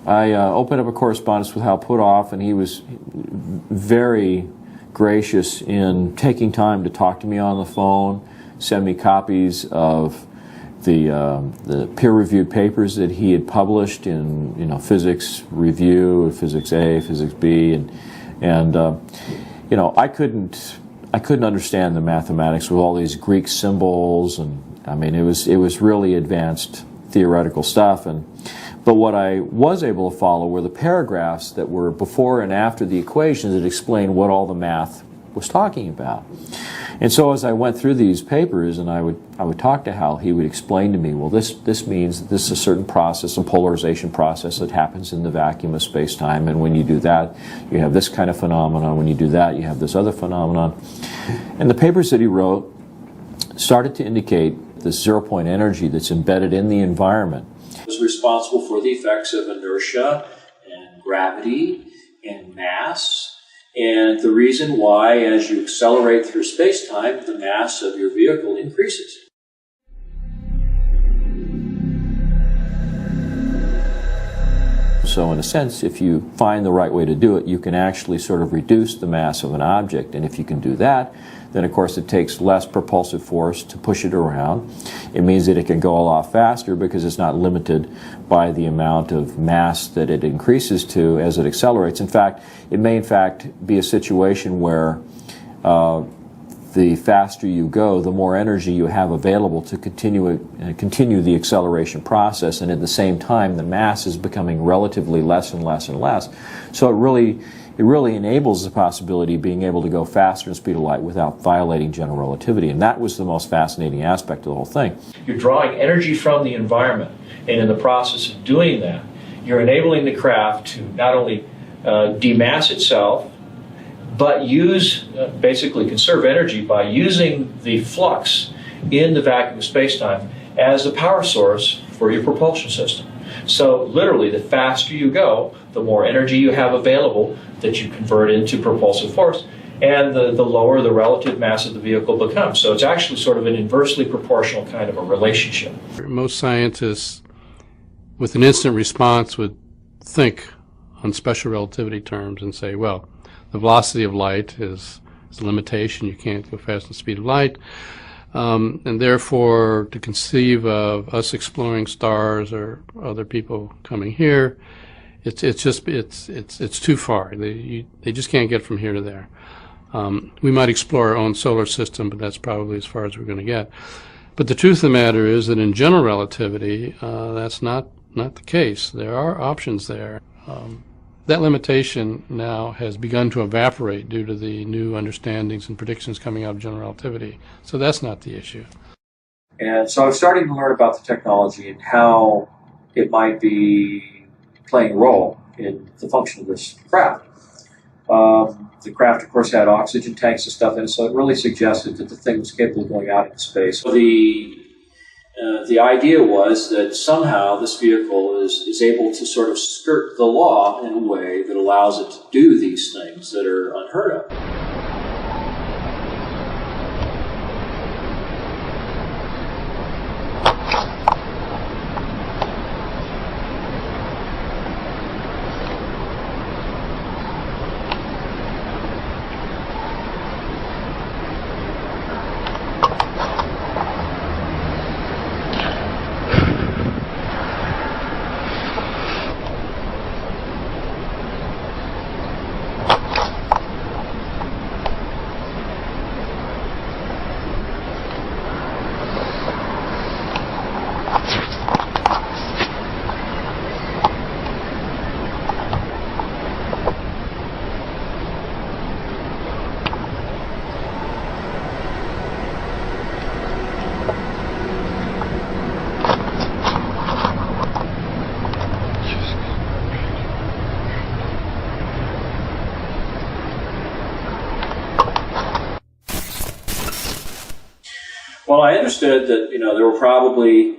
opened up a correspondence with Hal Puthoff, and he was very gracious in taking time to talk to me on the phone, send me copies of the peer-reviewed papers that he had published in Physics Review, Physics A, Physics B, and I couldn't understand the mathematics with all these Greek symbols, and I mean it was really advanced theoretical stuff, but what I was able to follow were the paragraphs that were before and after the equations that explained what all the math was talking about. And so as I went through these papers and I would talk to Hal, he would explain to me, well, this means that this is a certain process, a polarization process that happens in the vacuum of space-time, and when you do that, you have this kind of phenomenon. When you do that, you have this other phenomenon. And the papers that he wrote started to indicate the zero-point energy that's embedded in the environment. It was responsible for the effects of inertia and gravity and mass. And the reason why, as you accelerate through space-time, the mass of your vehicle increases. So in a sense, if you find the right way to do it, you can actually sort of reduce the mass of an object. And if you can do that, then of course it takes less propulsive force to push it around. It means that it can go a lot faster because it's not limited by the amount of mass that it increases to as it accelerates. In fact, it may in fact be a situation where the faster you go, the more energy you have available to continue the acceleration process, and at the same time the mass is becoming relatively less and less and less. So it really enables the possibility of being able to go faster than the speed of light without violating general relativity, and that was the most fascinating aspect of the whole thing. You're drawing energy from the environment, and in the process of doing that, you're enabling the craft to not only demass itself, but basically conserve energy by using the flux in the vacuum of space-time as the power source for your propulsion system. So literally, the faster you go, the more energy you have available that you convert into propulsive force, and the lower the relative mass of the vehicle becomes. So it's actually sort of an inversely proportional kind of a relationship. Most scientists, with an instant response, would think on special relativity terms and say, well, the velocity of light is a limitation. You can't go faster than the speed of light. And therefore, to conceive of us exploring stars or other people coming here, it's too far. They just can't get from here to there. We might explore our own solar system, but that's probably as far as we're going to get. But the truth of the matter is that in general relativity, that's not the case. There are options there. That limitation now has begun to evaporate due to the new understandings and predictions coming out of general relativity. So that's not the issue. And so I was starting to learn about the technology and how it might be playing a role in the function of this craft. The craft, of course, had oxygen tanks and stuff in it, so it really suggested that the thing was capable of going out into space. So the idea was that somehow this vehicle is able to sort of skirt the law in a way that allows it to do these things that are unheard of. Well, I understood that, there were probably,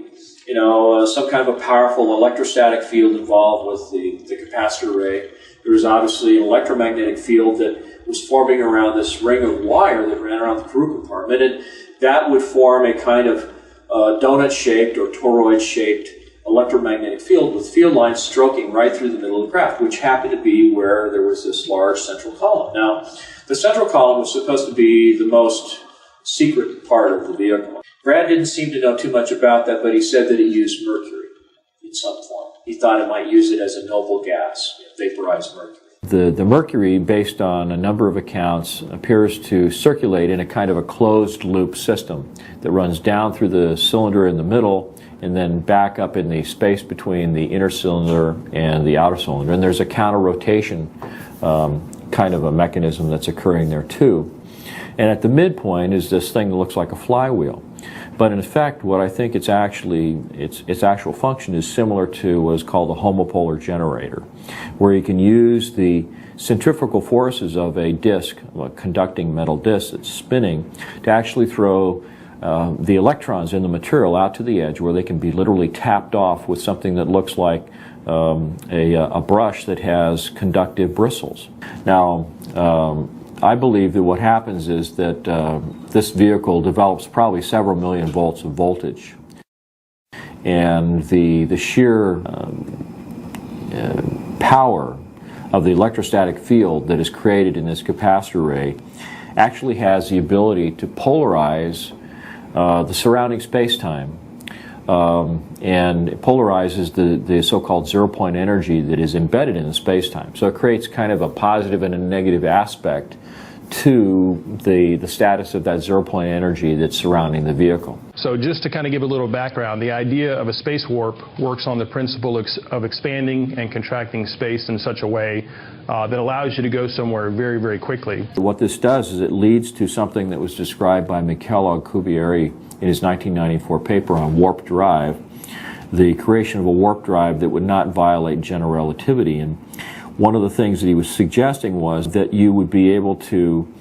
some kind of a powerful electrostatic field involved with the capacitor array. There was obviously an electromagnetic field that was forming around this ring of wire that ran around the crew compartment, and that would form a kind of donut-shaped or toroid-shaped electromagnetic field with field lines stroking right through the middle of the craft, which happened to be where there was this large central column. Now, the central column was supposed to be the most secret part of the vehicle. Brad didn't seem to know too much about that, but he said that it used mercury in some form. He thought it might use it as a noble gas, vaporized mercury. The mercury, based on a number of accounts, appears to circulate in a kind of a closed loop system that runs down through the cylinder in the middle and then back up in the space between the inner cylinder and the outer cylinder. And there's a counter-rotation kind of a mechanism that's occurring there too. And at the midpoint is this thing that looks like a flywheel. But in effect, what I think its actual function is similar to what is called a homopolar generator, where you can use the centrifugal forces of a disc, a conducting metal disc that's spinning, to actually throw the electrons in the material out to the edge, where they can be literally tapped off with something that looks like a brush that has conductive bristles. Now, I believe that what happens is that this vehicle develops probably several million volts of voltage, and the sheer power of the electrostatic field that is created in this capacitor array actually has the ability to polarize the surrounding space-time, and it polarizes the so-called zero-point energy that is embedded in the space-time. So it creates kind of a positive and a negative aspect to the status of that zero-point energy that's surrounding the vehicle. So just to kind of give a little background, the idea of a space warp works on the principle of expanding and contracting space in such a way that allows you to go somewhere very, very quickly. What this does is it leads to something that was described by Michel Alcubierre in his 1994 paper on warp drive, the creation of a warp drive that would not violate general relativity. And one of the things that he was suggesting was that you would be able to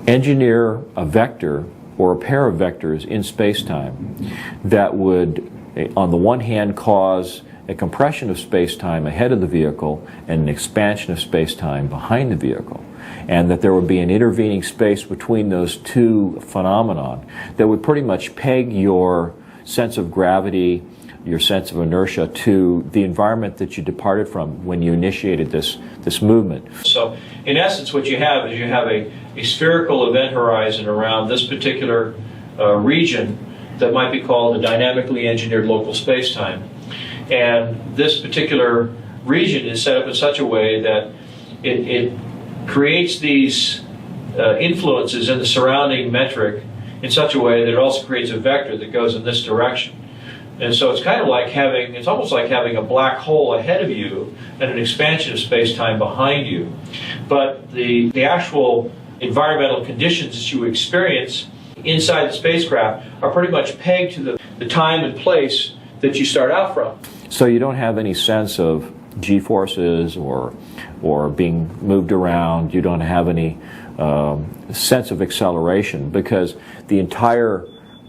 engineer a vector or a pair of vectors in space-time that would, on the one hand, cause a compression of space-time ahead of the vehicle and an expansion of space-time behind the vehicle, and that there would be an intervening space between those two phenomena that would pretty much peg your sense of gravity, your sense of inertia, to the environment that you departed from when you initiated this movement. So in essence, what you have is you have a spherical event horizon around this particular region that might be called a dynamically engineered local space-time. And this particular region is set up in such a way that it creates these influences in the surrounding metric in such a way that it also creates a vector that goes in this direction. And so it's kind of like it's almost like having a black hole ahead of you and an expansion of space-time behind you. But the actual environmental conditions that you experience inside the spacecraft are pretty much pegged to the time and place that you start out from. So you don't have any sense of g-forces or being moved around. You don't have any sense of acceleration, because the entire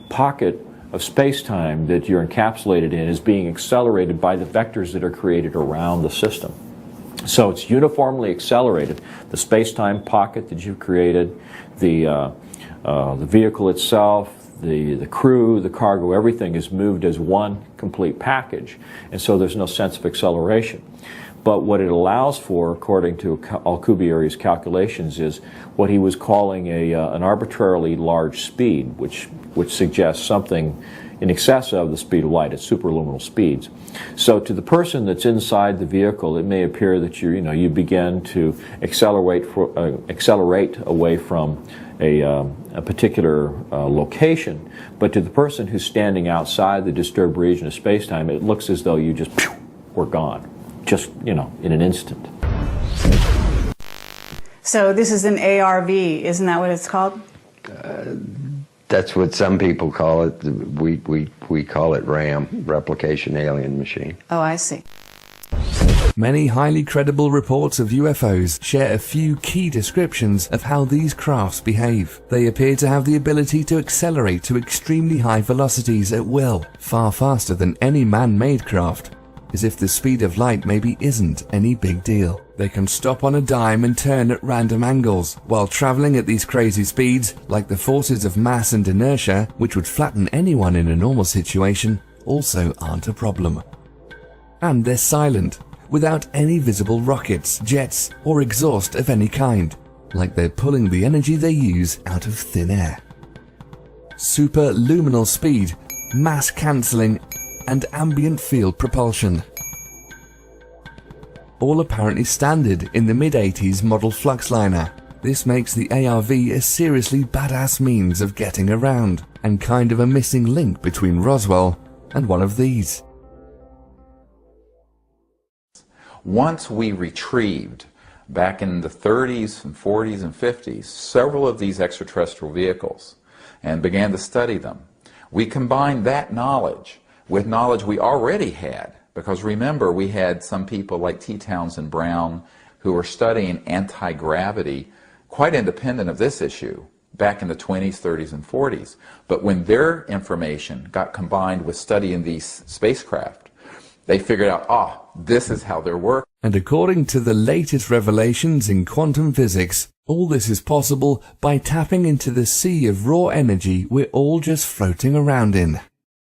pocket of space-time that you're encapsulated in is being accelerated by the vectors that are created around the system. So it's uniformly accelerated. The space-time pocket that you've created, the vehicle itself, the crew, the cargo, everything is moved as one complete package, and so there's no sense of acceleration. But what it allows for, according to Alcubierre's calculations, is what he was calling an arbitrarily large speed, which suggests something in excess of the speed of light at superluminal speeds. So to the person that's inside the vehicle, it may appear that you begin to accelerate away from a particular location, but to the person who's standing outside the disturbed region of space-time, it looks as though you just were gone. Just, in an instant. So this is an A.R.V, isn't that what it's called? That's what some people call it. We call it R.A.M, Replication Alien Machine. Oh, I see. Many highly credible reports of UFOs share a few key descriptions of how these crafts behave. They appear to have the ability to accelerate to extremely high velocities at will, far faster than any man-made craft, as if the speed of light maybe isn't any big deal. They can stop on a dime and turn at random angles, while traveling at these crazy speeds, like the forces of mass and inertia, which would flatten anyone in a normal situation, also aren't a problem. And they're silent, without any visible rockets, jets, or exhaust of any kind, like they're pulling the energy they use out of thin air. Superluminal speed, mass cancelling, and ambient field propulsion. All apparently standard in the mid-80s model Fluxliner. This makes the A.R.V a seriously badass means of getting around, and kind of a missing link between Roswell and one of these. Once we retrieved, back in the 30s and 40s and 50s, several of these extraterrestrial vehicles and began to study them, we combined that knowledge with knowledge we already had, because remember, we had some people like T. Townsend Brown who were studying anti-gravity quite independent of this issue back in the 20s, 30s, and 40s. But when their information got combined with studying these spacecraft, they figured out, this is how they're working. And according to the latest revelations in quantum physics, all this is possible by tapping into the sea of raw energy we're all just floating around in.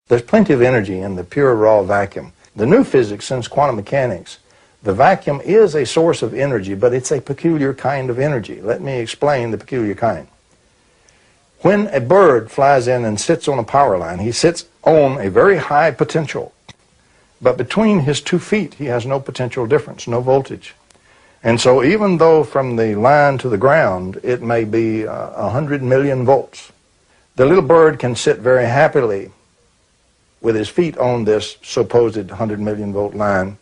There's plenty of energy in the pure raw vacuum. The new physics since quantum mechanics, the vacuum is a source of energy, but it's a peculiar kind of energy. Let me explain the peculiar kind. When a bird flies in and sits on a power line, he sits on a very high potential. But between his 2 feet, he has no potential difference, no voltage. And so even though from the line to the ground, it may be 100 million volts, the little bird can sit very happily with his feet on this supposed 100 million volt line,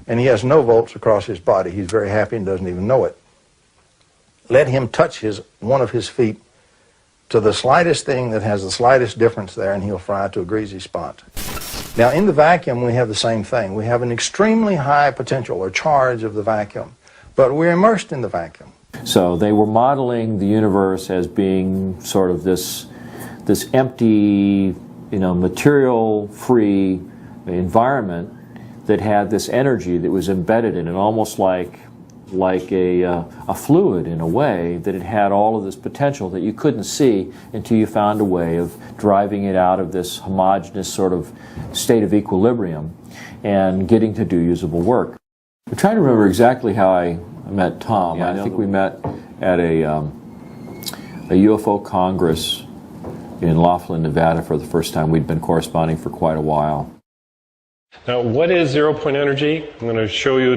and he has no volts across his body. He's very happy and doesn't even know it. Let him touch one of his feet to the slightest thing that has the slightest difference there, and he'll fry to a greasy spot. Now, in the vacuum, we have the same thing. We have an extremely high potential or charge of the vacuum, but we're immersed in the vacuum. So they were modeling the universe as being sort of this empty, material-free environment that had this energy that was embedded in it, almost like a fluid in a way, that it had all of this potential that you couldn't see until you found a way of driving it out of this homogeneous sort of state of equilibrium and getting to do usable work. I'm trying to remember exactly how I met Tom. I think we met at a UFO Congress in Laughlin, Nevada for the first time. We'd been corresponding for quite a while. Now, what is zero-point energy? I'm going to show you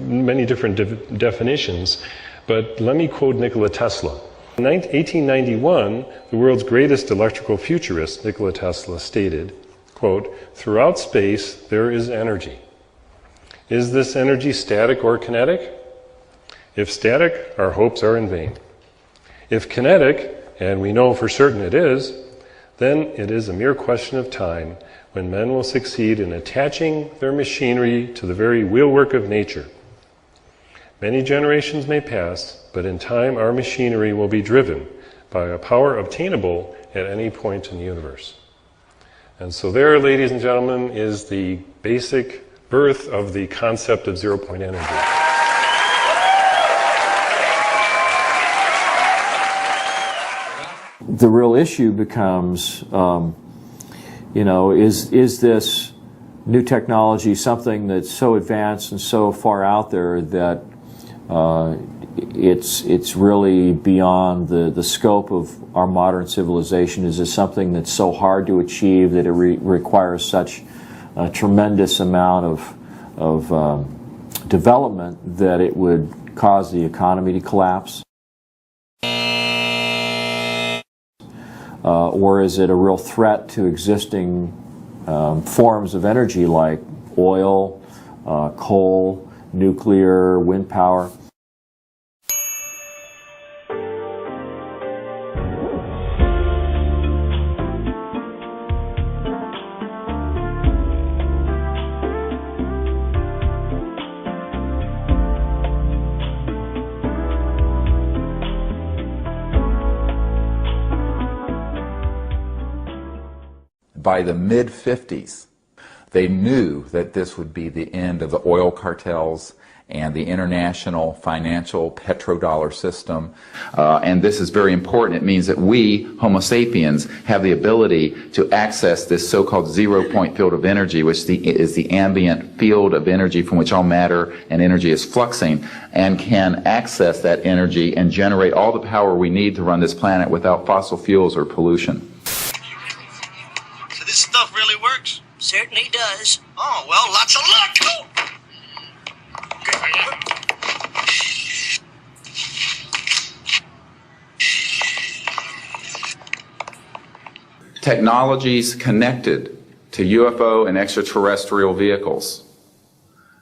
many different definitions, but let me quote Nikola Tesla. In 1891, the world's greatest electrical futurist, Nikola Tesla, stated, quote, "Throughout space, there is energy. Is this energy static or kinetic? If static, our hopes are in vain. If kinetic, and we know for certain it is, then it is a mere question of time when men will succeed in attaching their machinery to the very wheelwork of nature. Many generations may pass, but in time our machinery will be driven by a power obtainable at any point in the universe." And so there, ladies and gentlemen, is the basic birth of the concept of zero-point energy. The real issue becomes, is this new technology something that's so advanced and so far out there that it's really beyond the scope of our modern civilization? Is it something that's so hard to achieve that it requires such a tremendous amount of development that it would cause the economy to collapse? Or is it a real threat to existing forms of energy like oil, coal, nuclear, wind power? By the mid-50s, they knew that this would be the end of the oil cartels and the international financial petrodollar system. And this is very important. It means that we, Homo sapiens, have the ability to access this so-called zero-point field of energy, which is the ambient field of energy from which all matter and energy is fluxing, and can access that energy and generate all the power we need to run this planet without fossil fuels or pollution. So this stuff really works? Certainly does. Oh, well, lots of luck! Oh. Technologies connected to UFO and extraterrestrial vehicles,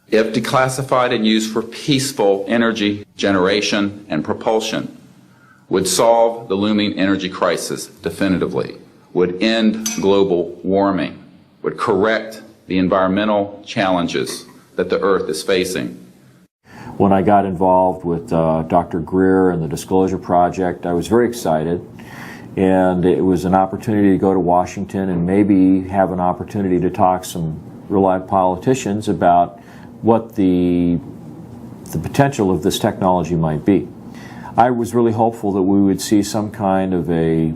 if declassified and used for peaceful energy generation and propulsion, would solve the looming energy crisis definitively, would end global warming, would correct the environmental challenges that the Earth is facing. When I got involved with Dr. Greer and the Disclosure Project, I was very excited, and it was an opportunity to go to Washington and maybe have an opportunity to talk some real-life politicians about what the potential of this technology might be. I was really hopeful that we would see some kind of a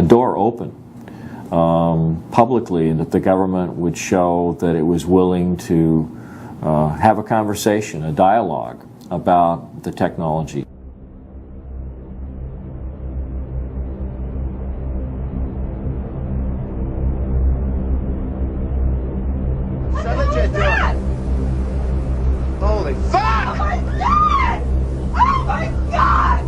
door open publicly, and that the government would show that it was willing to have a conversation, a dialogue about the technology. Holy fuck! Oh my God! Oh my God!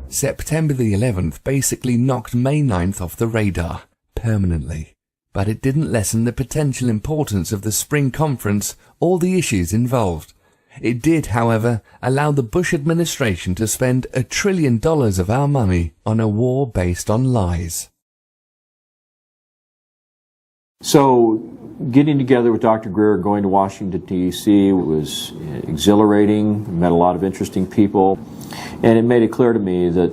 September the 11th basically knocked May 9th off the radar, permanently. But it didn't lessen the potential importance of the spring conference or the issues involved. It did, however, allow the Bush administration to spend $1 trillion of our money on a war based on lies. So, getting together with Dr. Greer, going to Washington, D.C. was exhilarating, met a lot of interesting people, and it made it clear to me that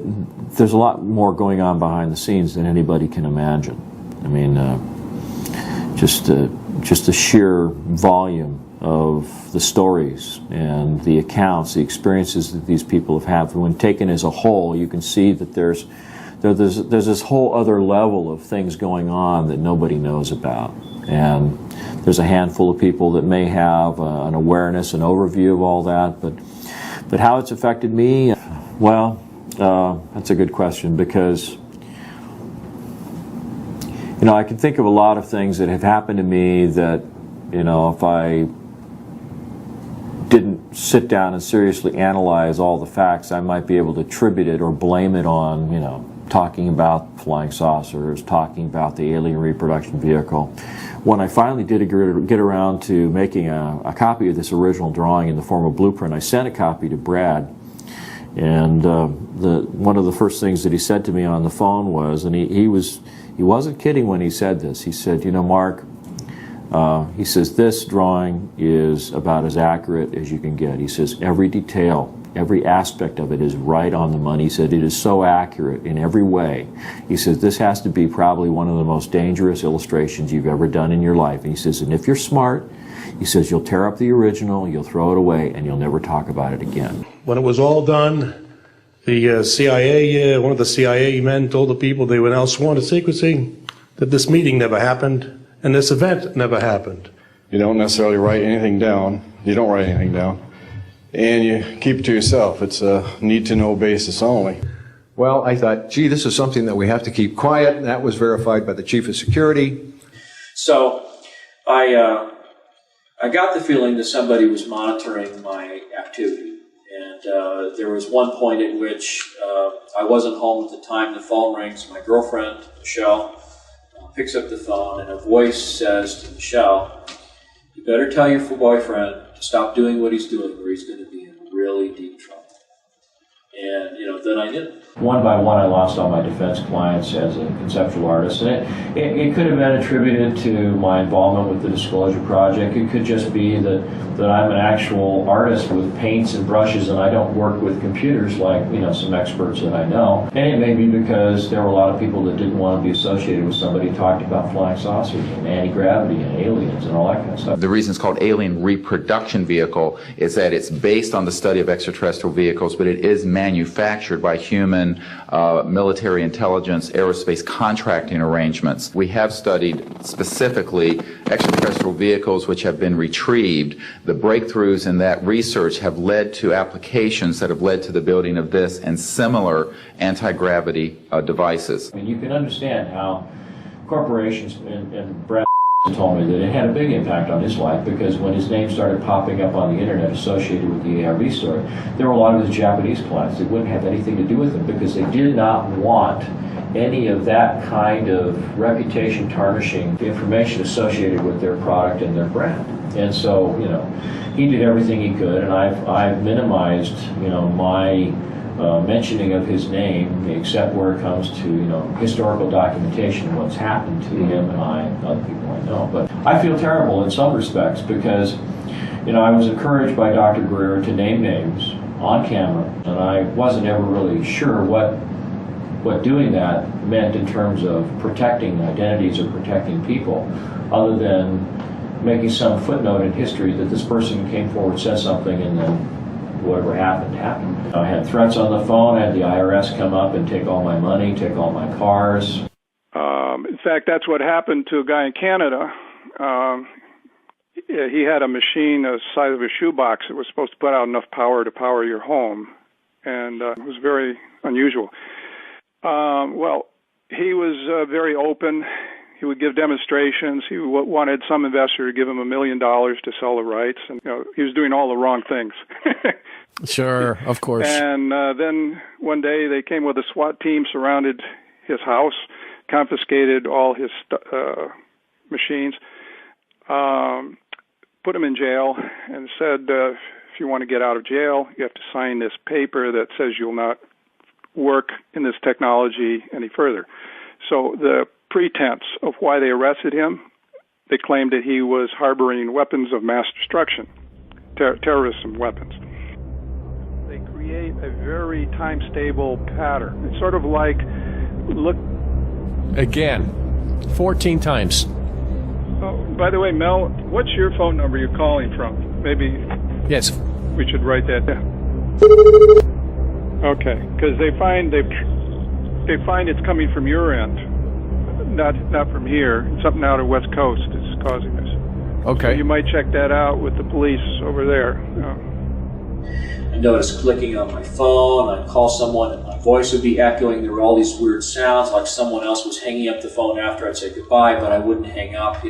there's a lot more going on behind the scenes than anybody can imagine. I mean, just the sheer volume of the stories and the accounts, the experiences that these people have had, when taken as a whole, you can see that there's this whole other level of things going on that nobody knows about. And there's a handful of people that may have an awareness, an overview of all that, but how it's affected me, well, that's a good question, because I can think of a lot of things that have happened to me that, if I didn't sit down and seriously analyze all the facts, I might be able to attribute it or blame it on, talking about flying saucers, talking about the alien reproduction vehicle. When I finally did get around to making a copy of this original drawing in the form of blueprint, I sent a copy to Brad, and one of the first things that he said to me on the phone was, and he wasn't kidding when he said this, he said, Mark, he says, this drawing is about as accurate as you can get. He says, every detail, every aspect of it is right on the money. He said, it is so accurate in every way. He says, this has to be probably one of the most dangerous illustrations you've ever done in your life. And he says, and if you're smart, he says, you'll tear up the original, you'll throw it away, and you'll never talk about it again. When it was all done, the CIA, one of the CIA men told the people they were now sworn to secrecy that this meeting never happened and this event never happened. You don't necessarily write anything down. You don't write anything down. And you keep it to yourself. It's a need-to-know basis only. Well, I thought, gee, this is something that we have to keep quiet, and that was verified by the Chief of Security. So I got the feeling that somebody was monitoring my activity. And there was one point at which I wasn't home at the time. The phone rings. My girlfriend, Michelle, picks up the phone, and a voice says to Michelle, you better tell your boyfriend to stop doing what he's doing, or he's going to be in really deep trouble. And, then I did. One by one, I lost all my defense clients as a conceptual artist. And it could have been attributed to my involvement with the Disclosure Project. It could just be that I'm an actual artist with paints and brushes, and I don't work with computers like, some experts that I know. And it may be because there were a lot of people that didn't want to be associated with somebody who talked about flying saucers and anti-gravity and aliens and all that kind of stuff. The reason it's called Alien Reproduction Vehicle is that it's based on the study of extraterrestrial vehicles, but it is manufactured by human military intelligence, aerospace contracting arrangements. We have studied specifically extraterrestrial vehicles which have been retrieved. The breakthroughs in that research have led to applications that have led to the building of this and similar anti-gravity devices. I mean, you can understand how corporations, and Brad told me that it had a big impact on his life, because when his name started popping up on the internet associated with the A.R.V. story, there were a lot of his Japanese clients that wouldn't have anything to do with him because they did not want any of that kind of reputation tarnishing information associated with their product and their brand. And so, he did everything he could, and I've minimized, my mentioning of his name, except where it comes to, historical documentation of what's happened to him and I and other people I know. But I feel terrible in some respects because, I was encouraged by Dr. Greer to name names on camera, and I wasn't ever really sure what doing that meant in terms of protecting identities or protecting people, other than making some footnote in history that this person came forward, said something, and then whatever happened, happened. I had threats on the phone, I had the IRS come up and take all my money, take all my cars. In fact, that's what happened to a guy in Canada. He had a machine the size of a shoebox that was supposed to put out enough power to power your home, and it was very unusual. He was very open. He would give demonstrations. He wanted some investor to give him $1 million to sell the rights, and he was doing all the wrong things. Sure, of course. And then one day they came with a SWAT team, surrounded his house, confiscated all his machines, put him in jail, and said, if you want to get out of jail, you have to sign this paper that says you'll not work in this technology any further. So the pretense of why they arrested him, they claimed that he was harboring weapons of mass destruction, terrorism weapons. They create a very time-stable pattern. It's sort of like, look... Again, 14 times. Oh, by the way, Mel, what's your phone number you're calling from? Maybe... Yes. We should write that down. Okay, because they find it's coming from your end. Not from here. Something out of West Coast is causing this. Okay. So you might check that out with the police over there. I noticed clicking on my phone. I'd call someone and my voice would be echoing. There were all these weird sounds, like someone else was hanging up the phone after I'd say goodbye, but I wouldn't hang up,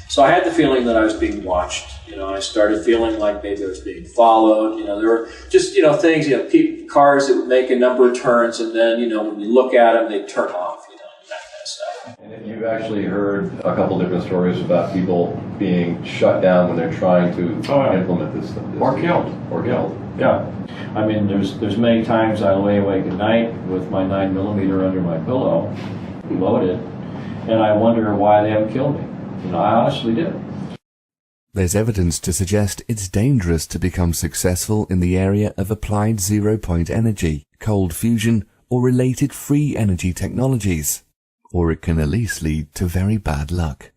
So I had the feeling that I was being watched. I started feeling like maybe I was being followed. There were just, things, cars that would make a number of turns, and then, when you look at them, they'd turn off, that kind of stuff. And you've actually heard a couple different stories about people being shut down when they're trying to implement this. Or killed. Yeah. I mean, there's many times I lay awake at night with my 9mm under my pillow, loaded, and I wonder why they haven't killed me. I honestly do. There's evidence to suggest it's dangerous to become successful in the area of applied zero-point energy, cold fusion, or related free energy technologies, or it can at least lead to very bad luck.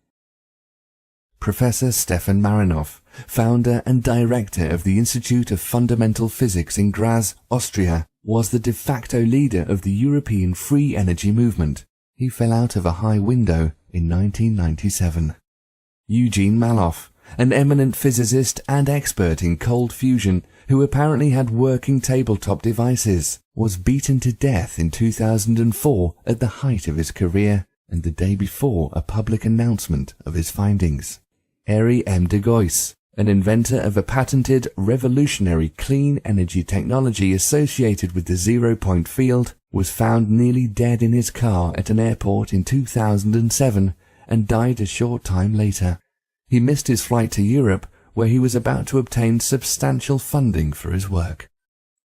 Professor Stefan Marinoff, founder and director of the Institute of Fundamental Physics in Graz, Austria, was the de facto leader of the European free energy movement. He fell out of a high window in 1997. Eugene Maloff, an eminent physicist and expert in cold fusion who apparently had working tabletop devices, was beaten to death in 2004 at the height of his career and the day before a public announcement of his findings. R.A.M. de Gois, an inventor of a patented revolutionary clean energy technology associated with the zero-point field, was found nearly dead in his car at an airport in 2007 and died a short time later. He missed his flight to Europe, where he was about to obtain substantial funding for his work.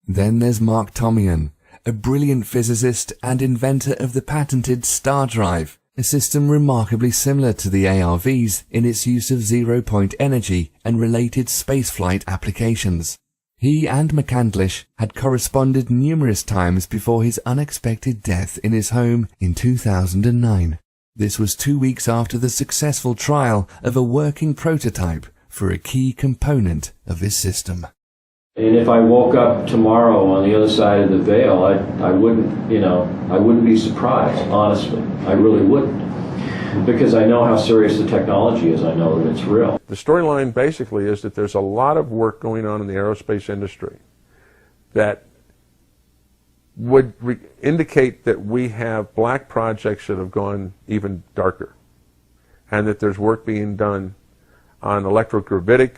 Then there's Mark Tomian, a brilliant physicist and inventor of the patented star drive, a system remarkably similar to the A.R.V's in its use of zero-point energy and related spaceflight applications. He and McCandlish had corresponded numerous times before his unexpected death in his home in 2009. This was 2 weeks after the successful trial of a working prototype for a key component of his system. And if I woke up tomorrow on the other side of the veil, I wouldn't be surprised, honestly. I really wouldn't. Because I know how serious the technology is, I know that it's real. The storyline basically is that there's a lot of work going on in the aerospace industry that would indicate that we have black projects that have gone even darker, and that there's work being done on electrogravitic,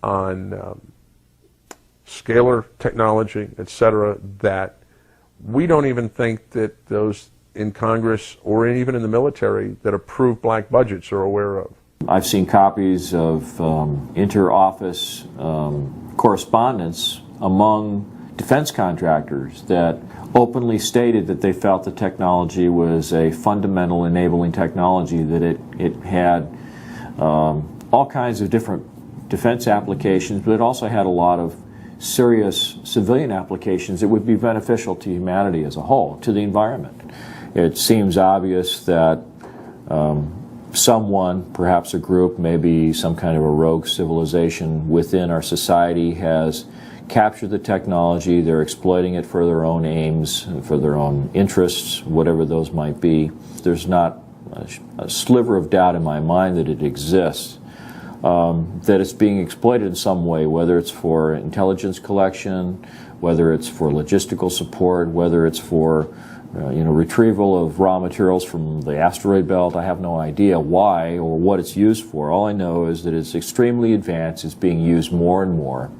on scalar technology, etc., that we don't even think that those in Congress or even in the military that approve black budgets are aware of. I've seen copies of inter-office correspondence among defense contractors that openly stated that they felt the technology was a fundamental enabling technology, that it had all kinds of different defense applications, but it also had a lot of serious civilian applications that would be beneficial to humanity as a whole, to the environment. It seems obvious that someone, perhaps a group, maybe some kind of a rogue civilization within our society has captured the technology. They're exploiting it for their own aims, for their own interests, whatever those might be. There's not a sliver of doubt in my mind that it exists, that it's being exploited in some way, whether it's for intelligence collection, whether it's for logistical support, whether it's for retrieval of raw materials from the asteroid belt. I have no idea why or what it's used for. All I know is that it's extremely advanced. It's being used more and more.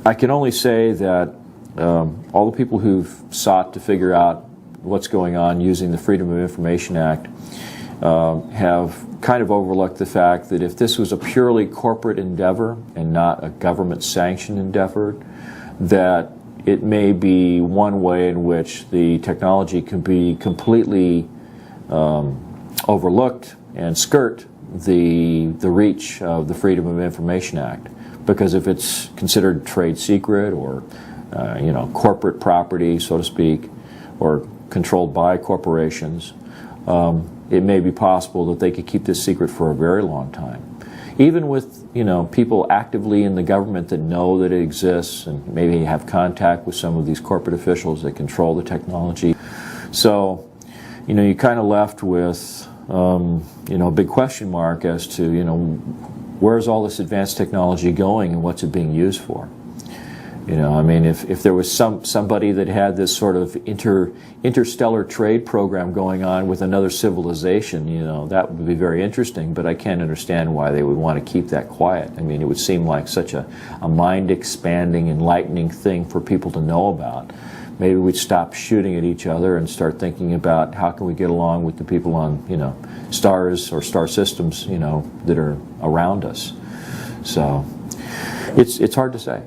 I can only say that all the people who've sought to figure out what's going on using the Freedom of Information Act have kind of overlooked the fact that if this was a purely corporate endeavor and not a government-sanctioned endeavor, that it may be one way in which the technology can be completely overlooked and skirt the reach of the Freedom of Information Act. Because if it's considered trade secret or corporate property, so to speak, or controlled by corporations, it may be possible that they could keep this secret for a very long time. Even with people actively in the government that know that it exists and maybe have contact with some of these corporate officials that control the technology. So, you're kind of left with a big question mark as to where's all this advanced technology going and what's it being used for? If there was somebody that had this sort of interstellar trade program going on with another civilization, that would be very interesting, but I can't understand why they would want to keep that quiet. It would seem like such a mind-expanding, enlightening thing for people to know about. Maybe we'd stop shooting at each other and start thinking about how can we get along with the people on, stars or star systems, that are around us. So, it's hard to say.